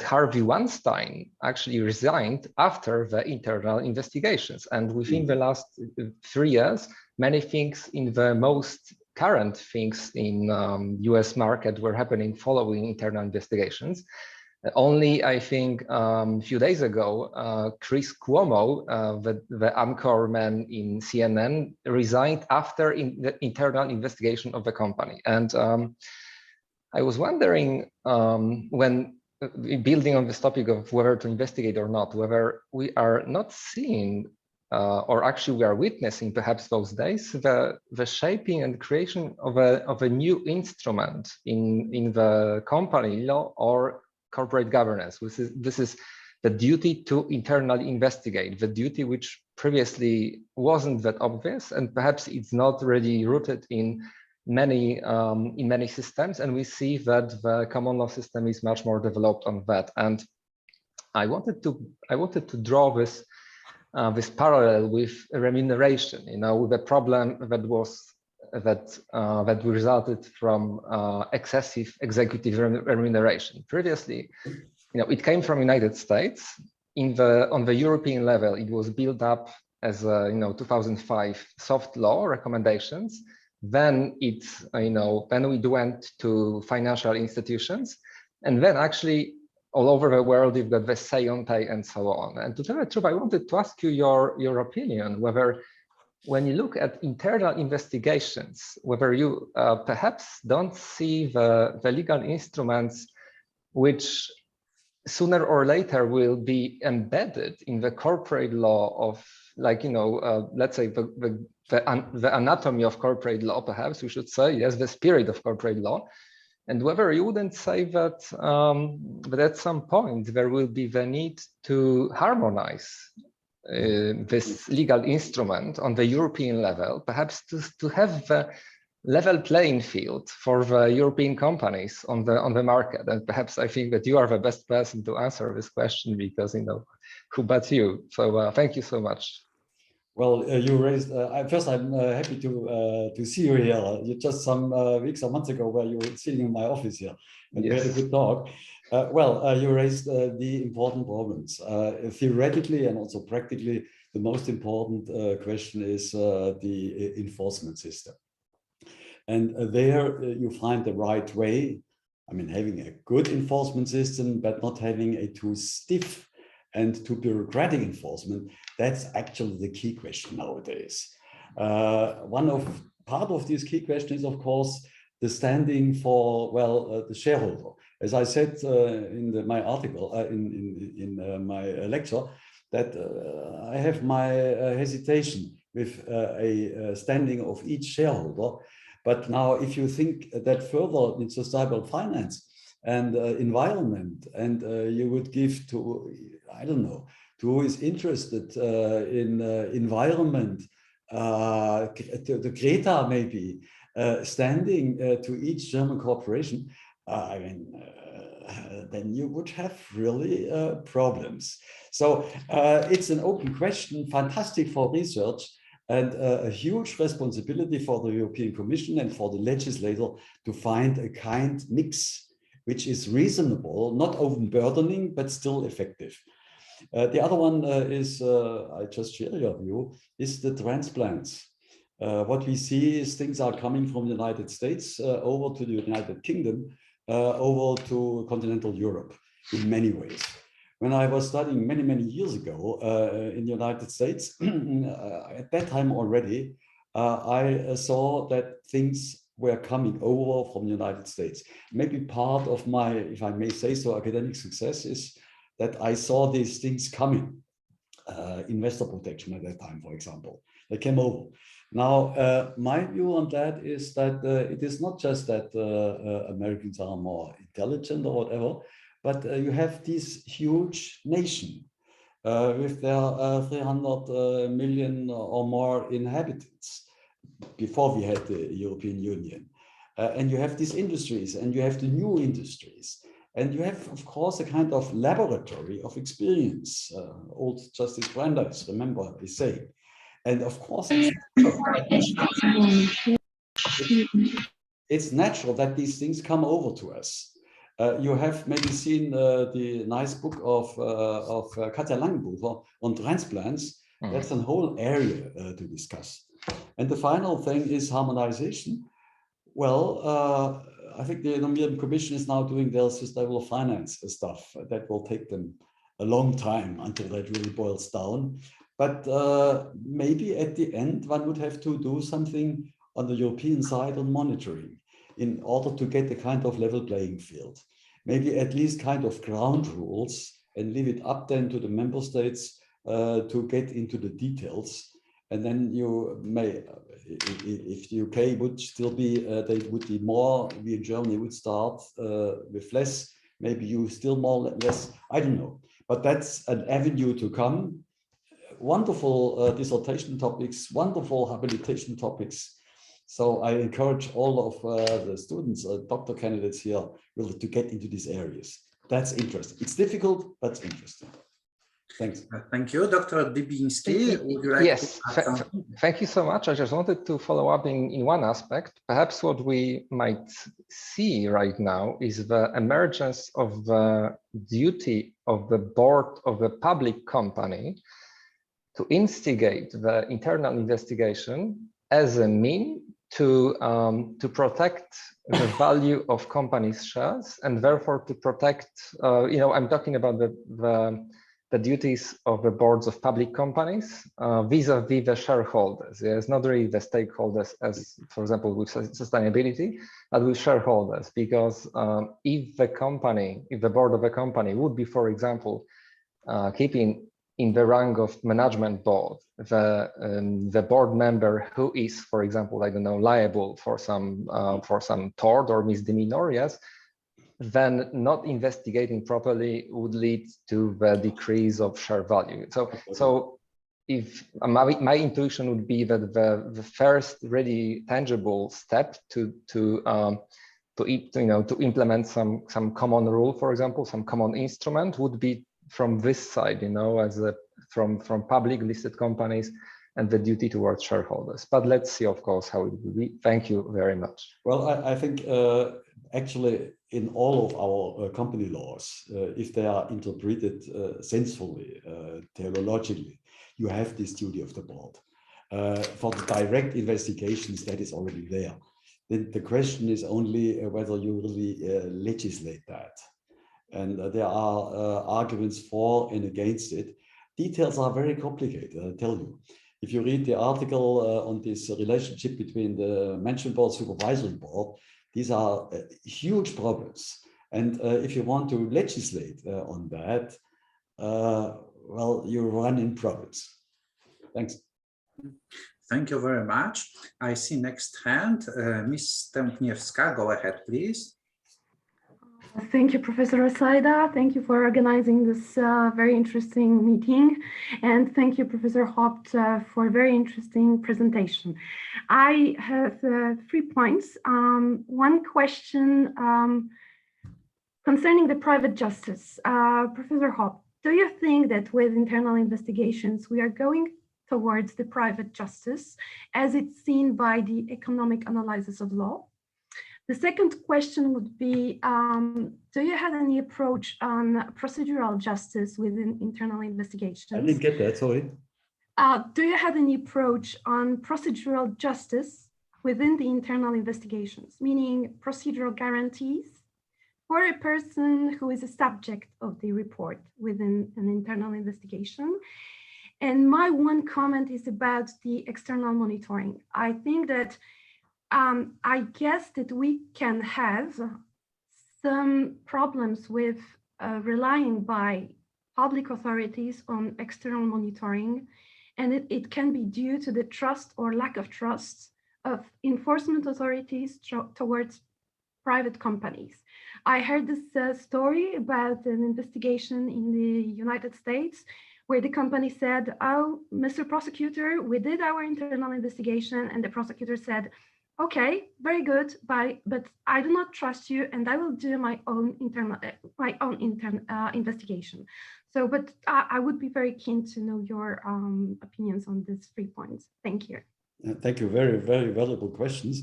S8: Harvey Weinstein actually resigned after the internal investigations. And within the last 3 years, many things in the most current things in US market were happening following internal investigations. Only, I think, a few days ago, Chris Cuomo, the anchor man in CNN, resigned after the internal investigation of the company. And I was wondering, when building on this topic of whether to investigate or not, whether we are not seeing, or actually we are witnessing perhaps those days, the shaping and creation of a new instrument in the company law or corporate governance. This is the duty to internally investigate, the duty which previously wasn't that obvious, and perhaps it's not really rooted in many systems, and we see that the common law system is much more developed on that. And I wanted to draw this parallel with remuneration, with the problem that resulted from excessive executive remuneration. Previously, it came from United States. On the European level, it was built up as 2005 soft law recommendations. Then then we went to financial institutions, and then actually all over the world you've got the say on pay and so on. And to tell the truth, I wanted to ask you your opinion whether, when you look at internal investigations, whether you perhaps don't see the legal instruments which sooner or later will be embedded in the corporate law of, let's say the anatomy of corporate law, perhaps we should say, yes, the spirit of corporate law, and whether you wouldn't say that, but at some point there will be the need to harmonize this legal instrument on the European level, perhaps to have level playing field for the European companies on the market? And perhaps I think that you are the best person to answer this question, because who but you? So thank you so much.
S3: Well, you raised. First, I'm happy to see you here. You just some weeks or months ago, where you were sitting in my office here, and we had a good talk. You raised the important problems. Theoretically and also practically, the most important question is the enforcement system. And there you find the right way. I mean, having a good enforcement system, but not having a too stiff and too bureaucratic enforcement. That's actually the key question nowadays. Part of this key question is, of course, the standing for, the shareholder. As I said in my article, in my lecture, that I have my hesitation with a standing of each shareholder. But now, if you think that further in sustainable finance and environment, and you would give to, I don't know, to who is interested in environment, to Greta maybe, standing to each German corporation, then you would have really problems. So it's an open question, fantastic for research, and a huge responsibility for the European Commission and for the legislator to find a kind mix which is reasonable, not overburdening, but still effective. The other one is, I just share your view, is the transplants. What we see is things are coming from the United States over to the United Kingdom, over to continental Europe in many ways. When I was studying many, many years ago in the United States, at that time already, I saw that things were coming over from the United States. Maybe part of my, if I may say so, academic success is that I saw these things coming. Investor protection at that time, for example, they came over. Now, my view on that is that it is not just that Americans are more intelligent or whatever, but you have this huge nation with their 300 million or more inhabitants before we had the European Union. And you have these industries, and you have the new industries. And you have, of course, a kind of laboratory of experience. Old Justice Brandeis, remember, they say. And of course, it's natural that these things come over to us. You have maybe seen the nice book of Katja Langenbucher on transplants. That's a whole area to discuss. And the final thing is harmonization. Well, I think the European Commission is now doing their sustainable finance stuff. That will take them a long time until that really boils down. But maybe at the end, one would have to do something on the European side on monitoring in order to get the kind of level playing field. Maybe at least kind of ground rules, and leave it up then to the member states to get into the details. And then you may, if the UK would still be, they would be more, we in Germany would start with less, maybe you still more, less, I don't know. But that's an avenue to come. Wonderful dissertation topics, wonderful habilitation topics. So I encourage all of the students, doctor candidates here, really to get into these areas. That's interesting. It's difficult, but it's interesting. Thanks.
S1: Thank you. Dr. Dybinski, would you like
S8: yes, thank you so much. I just wanted to follow up in one aspect. Perhaps what we might see right now is the emergence of the duty of the board of a public company to instigate the internal investigation as a mean to protect the value of companies' shares, and therefore to protect, I'm talking about the duties of the boards of public companies vis-a-vis the shareholders. It's not really the stakeholders as, for example, with sustainability, but with shareholders. Because if the board of a company would be, for example, keeping in the rank of management board the board member who is, for example, I don't know, liable for some tort or misdemeanor, yes, then not investigating properly would lead to the decrease of share value. So if my intuition would be that the first really tangible step to implement some common rule, for example, some common instrument, would be from this side, from public listed companies and the duty towards shareholders. But let's see, of course, how it will be. Thank you very much.
S3: Well, I think actually in all of our company laws, if they are interpreted sensibly, theologically, you have this duty of the board. For the direct investigations, that is already there. Then the question is only whether you really legislate that. And there are arguments for and against it. Details are very complicated, I tell you. If you read the article on this relationship between the management board, supervisory board, these are huge problems. And if you want to legislate on that, well, you run in problems. Thanks.
S1: Thank you very much. I see next hand, Ms. Stępniewska. Go ahead, please.
S9: Thank you, Professor Asajda. Thank you for organizing this very interesting meeting. And thank you, Professor Hopt, for a very interesting presentation. I have 3 points. One question concerning the private justice. Professor Hopt, do you think that with internal investigations, we are going towards the private justice as it's seen by the economic analysis of law? The second question would be, do you have any approach on procedural justice within internal investigations?
S3: I didn't get that, sorry.
S9: Do you have any approach on procedural justice within the internal investigations, meaning procedural guarantees for a person who is a subject of the report within an internal investigation? And my one comment is about the external monitoring. I think that I guess that we can have some problems with relying by public authorities on external monitoring, and it can be due to the trust or lack of trust of enforcement authorities towards private companies. I heard this story about an investigation in the United States where the company said, "Oh, Mr. Prosecutor, we did our internal investigation," and the prosecutor said, "Okay, very good, but I do not trust you, and I will do my own internal investigation." So, but I would be very keen to know your opinions on these 3 points. Thank you.
S3: Thank you. Very, very valuable questions.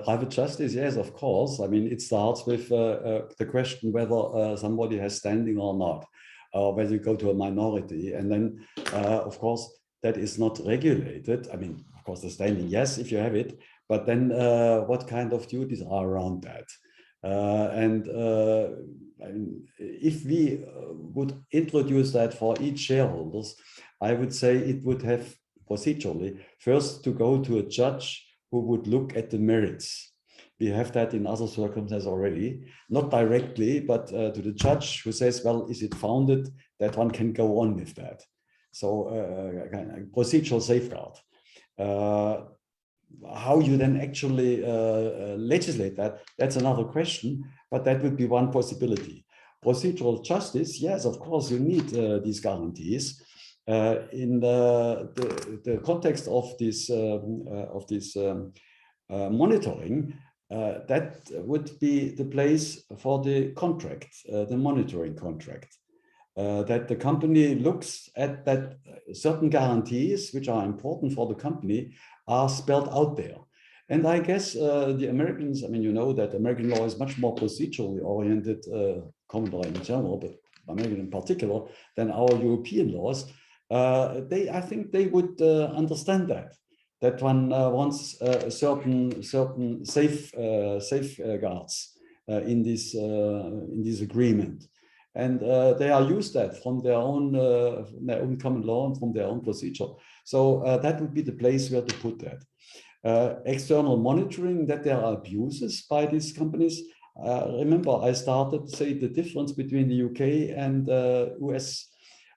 S3: Private justice, yes, of course. I mean, it starts with the question whether somebody has standing or not, or whether you go to a minority, and then, of course, that is not regulated. I mean, of course, the standing, yes, if you have it. But then what kind of duties are around that? I mean, if we would introduce that for each shareholders, I would say it would have procedurally first to go to a judge who would look at the merits. We have that in other circumstances already, not directly, but to the judge who says, well, is it founded that one can go on with that? So procedural safeguard. How you then actually legislate that, that's another question, but that would be one possibility. Procedural justice, yes, of course, you need these guarantees. In the context of this monitoring, that would be the place for the contract, the monitoring contract. That the company looks at that certain guarantees, which are important for the company, are spelled out there. And I guess the Americans, I mean, you know that American law is much more procedurally oriented, common law in general, but American in particular, than our European laws. I think they would understand that one wants certain safeguards in this agreement. And they are used that from their own common law and from their own procedure. So that would be the place where to put that. External monitoring, that there are abuses by these companies. Remember, I started to say the difference between the UK and US.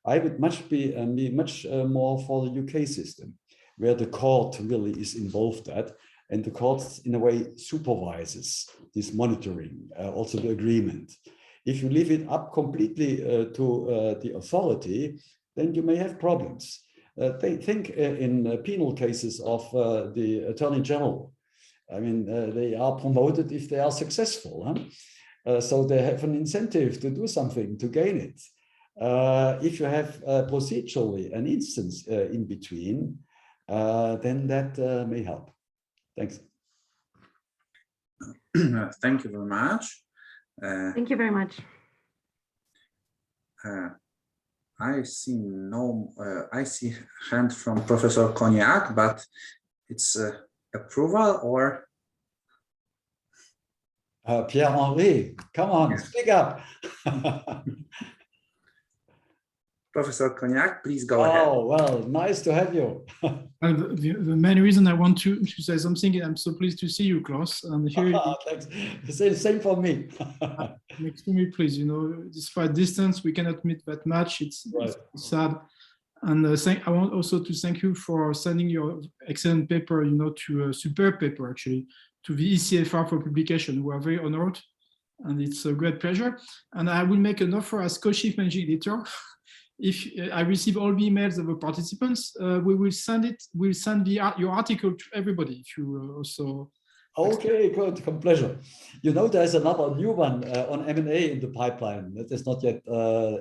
S3: I would be much more for the UK system, where the court really is involved at, and the court in a way supervises this monitoring, also the agreement. If you leave it up completely to the authority, then you may have problems. think in penal cases of the Attorney General. I mean, they are promoted if they are successful. Huh? So they have an incentive to do something to gain it. If you have procedurally an instance in between, then that may help. Thanks.
S1: Thank you very much.
S9: Thank you very much.
S1: I see hand from Professor Koniak, but it's approval or?
S3: Pierre-Henri, come on, speak up.
S1: Professor Koniak, please go ahead.
S3: Oh, well, nice to have you.
S10: And the main reason I want to say something, I'm so pleased to see you, Klaus. And here,
S3: thanks. Same for me.
S10: I'm extremely pleased. You know, despite distance, we cannot meet that much. It's sad. And I want also to thank you for sending your excellent paper, you know, to a superb paper, actually, to the ECFR for publication. We are very honored, and it's a great pleasure. And I will make an offer as co-chief managing editor. If I receive all the emails of the participants, we will send it. We'll send your article to everybody. If you also.
S3: Okay, good. Pleasure. You know, there's another new one on M&A in the pipeline that is not yet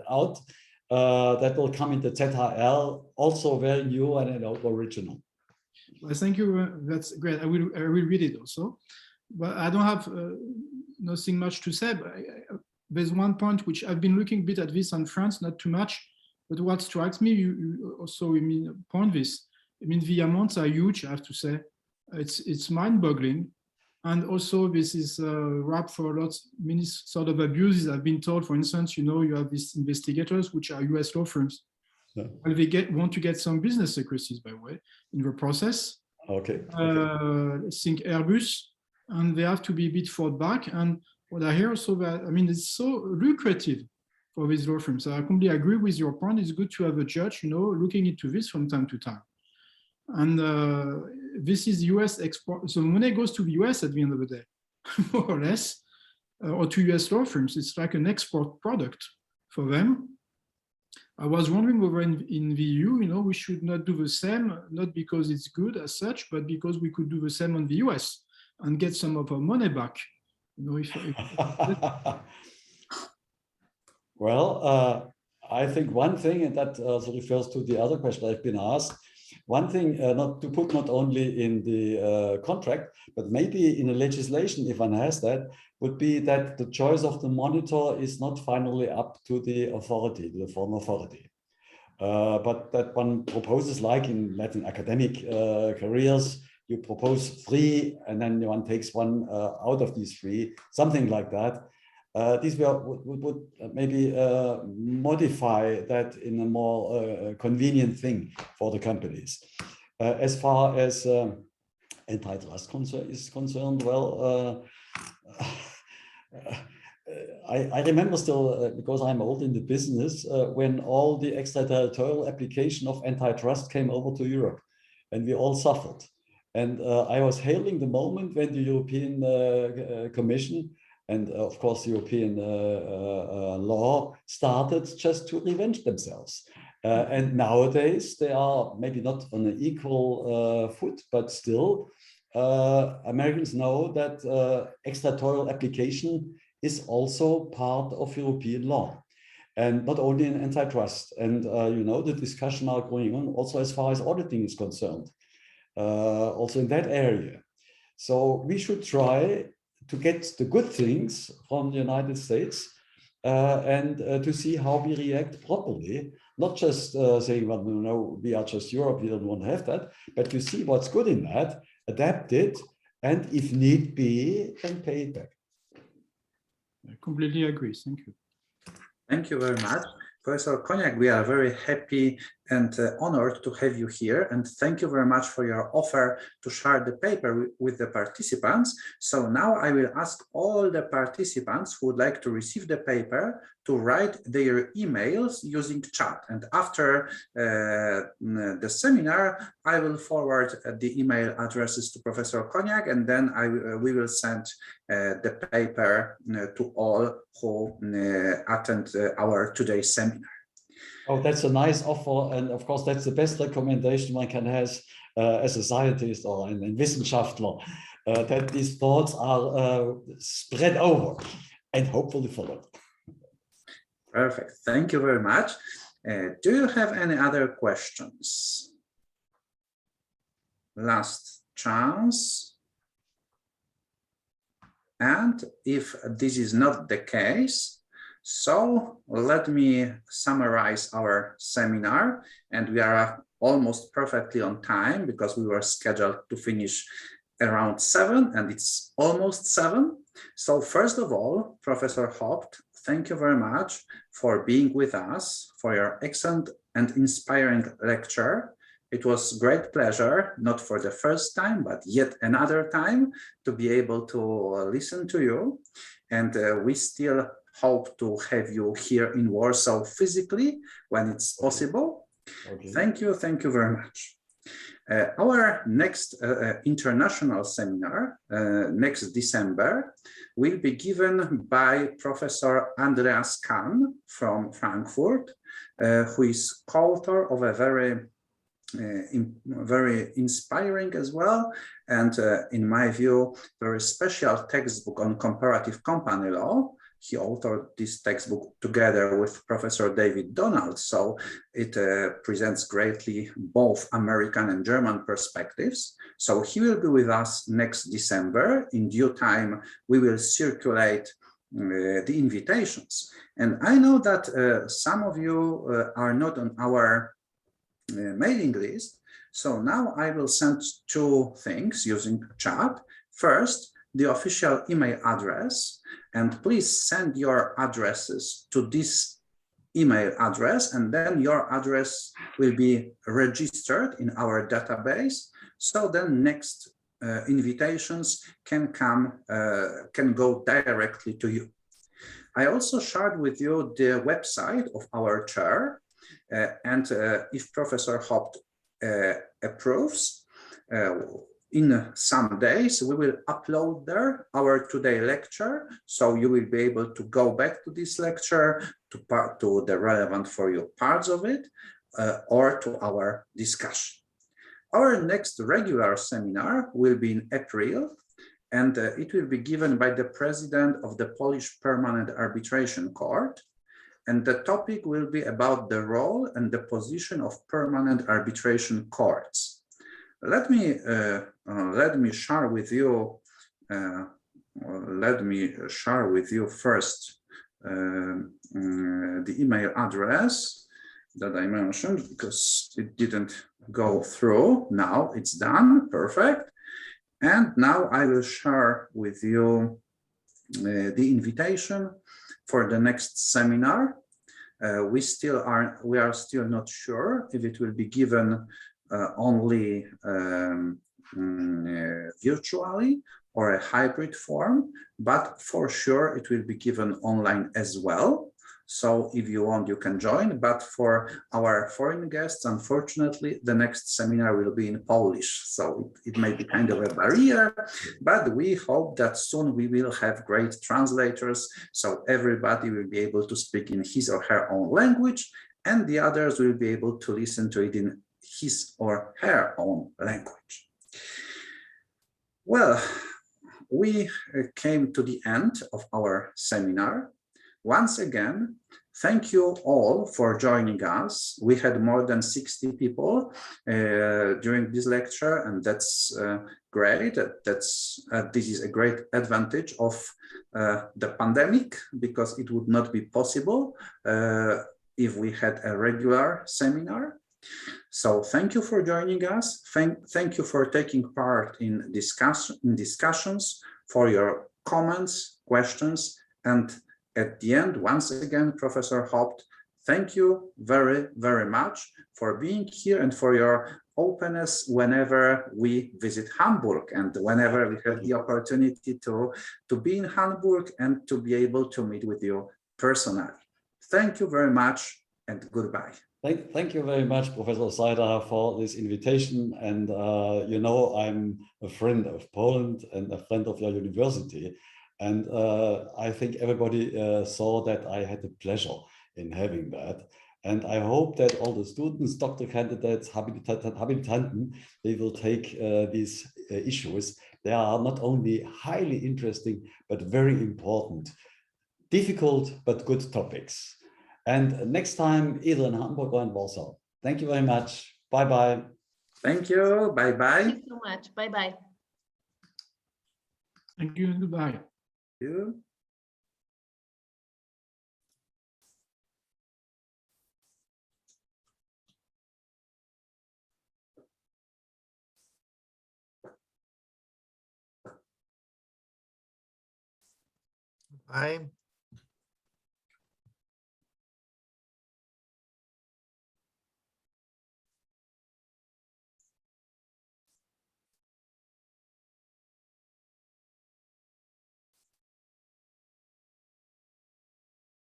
S3: out. That will come in the ZHL, also very new and original.
S10: Well, thank you. That's great. I will read it also. But I don't have nothing much to say. But there's one point which I've been looking a bit at this on France, not too much. But what strikes me, you also point this. I mean, the amounts are huge, I have to say. It's mind-boggling. And also, this is wrapped for many sort of abuses. I've been told, for instance, you know, you have these investigators, which are US law firms. Yeah. Well, they want to get some business secrecies, by the way, in the process.
S3: Okay.
S10: Think Airbus, and they have to be a bit fought back. And what I hear also that, I mean, it's so lucrative for these law firms. So I completely agree with your point. It's good to have a judge, you know, looking into this from time to time. And this is US export. So money goes to the US at the end of the day, more or less, or to US law firms. It's like an export product for them. I was wondering whether in the EU, you know, we should not do the same, not because it's good as such, but because we could do the same on the US and get some of our money back. You know,
S3: Well, I think one thing, and that also refers to the other question I've been asked, one thing not to put not only in the contract, but maybe in a legislation, if one has that, would be that the choice of the monitor is not finally up to the authority, the foreign authority. But that one proposes, like in Latin academic careers, you propose 3 and then one takes one out of these 3, something like that. These would maybe modify that in a more convenient thing for the companies. As far as antitrust is concerned, well, I remember still, because I'm old in the business, when all the extraterritorial application of antitrust came over to Europe, and we all suffered. And I was hailing the moment when the European Commission and of course, European law started just to revenge themselves. And nowadays, they are maybe not on an equal foot, but still, Americans know that extraterritorial application is also part of European law, and not only in antitrust. And you know, the discussion are going on also as far as auditing is concerned, also in that area. So we should try to get the good things from the United States and to see how we react properly, not just saying, well, no, we are just Europe, we don't want to have that, but to see what's good in that, adapt it, and if need be, then pay it back.
S10: I completely agree. Thank you.
S1: Thank you very much. Professor Koniak, we are very happy and honored to have you here, and thank you very much for your offer to share the paper with the participants. So now I will ask all the participants who would like to receive the paper to write their emails using chat, and after the seminar I will forward the email addresses to Professor Koniak, and then we will send the paper to all who attend our today's seminar.
S3: Oh, that's a nice offer. And of course, that's the best recommendation one can have as a scientist or an Wissenschaftler, that these thoughts are spread over and hopefully followed.
S1: Perfect. Thank you very much. Do you have any other questions? Last chance. And if this is not the case, so let me summarize our seminar, and we are almost perfectly on time because we were scheduled to finish around 7 and it's almost 7. So first of all, Professor Hopt, thank you very much for being with us, for your excellent and inspiring lecture. It was great pleasure, not for the first time, but yet another time, to be able to listen to you. And we still hope to have you here in Warsaw physically when it's possible.
S3: Okay.
S1: Thank you very much. Our next international seminar, next December, will be given by Professor Andreas Kahn from Frankfurt, who is co-author of a very inspiring as well, and in my view, very special textbook on comparative company law. He authored this textbook together with Professor David Donald, so it presents greatly both American and German perspectives. So he will be with us next December. In due time, we will circulate the invitations. And I know that some of you are not on our mailing list. So now I will send 2 things using chat. First, the official email address, and please send your addresses to this email address, and then your address will be registered in our database. So then next invitations can go directly to you. I also shared with you the website of our chair, and if Professor Hopt approves, in some days we will upload there our today lecture, so you will be able to go back to this lecture, to the relevant for you parts of it, or to our discussion. Our next regular seminar will be in April, and it will be given by the president of the Polish Permanent Arbitration Court. And the topic will be about the role and the position of permanent arbitration courts. Let me share with you. Let me share with you first the email address that I mentioned, because it didn't go through. Now it's done. Perfect. And now I will share with you the invitation for the next seminar. We are still not sure if it will be given only virtually or a hybrid form, but for sure it will be given online as well. So if you want, you can join, but for our foreign guests, unfortunately, the next seminar will be in Polish. So it may be kind of a barrier, but we hope that soon we will have great translators, so everybody will be able to speak in his or her own language, and the others will be able to listen to it in his or her own language. Well, we came to the end of our seminar. Once again, thank you all for joining us. We had more than 60 people during this lecture, and that's great. This is a great advantage of the pandemic, because it would not be possible if we had a regular seminar. So thank you for joining us. Thank you for taking part in discussions, for your comments, questions, and at the end, once again, Professor Hopt, thank you very, very much for being here and for your openness whenever we visit Hamburg and whenever we have the opportunity to be in Hamburg and to be able to meet with you personally. Thank you very much and goodbye.
S3: Thank you very much, Professor Seider, for this invitation. And you know, I'm a friend of Poland and a friend of your university. And I think everybody saw that I had the pleasure in having that. And I hope that all the students, doctor candidates, Habilitanten, they will take these issues. They are not only highly interesting, but very important. Difficult, but good topics. And next time, either in Hamburg or in Warsaw. Thank you very much. Bye-bye.
S1: Thank you. Bye-bye.
S11: Thank you so much. Bye-bye.
S10: Thank you and goodbye.
S1: Thank you.
S12: Bye.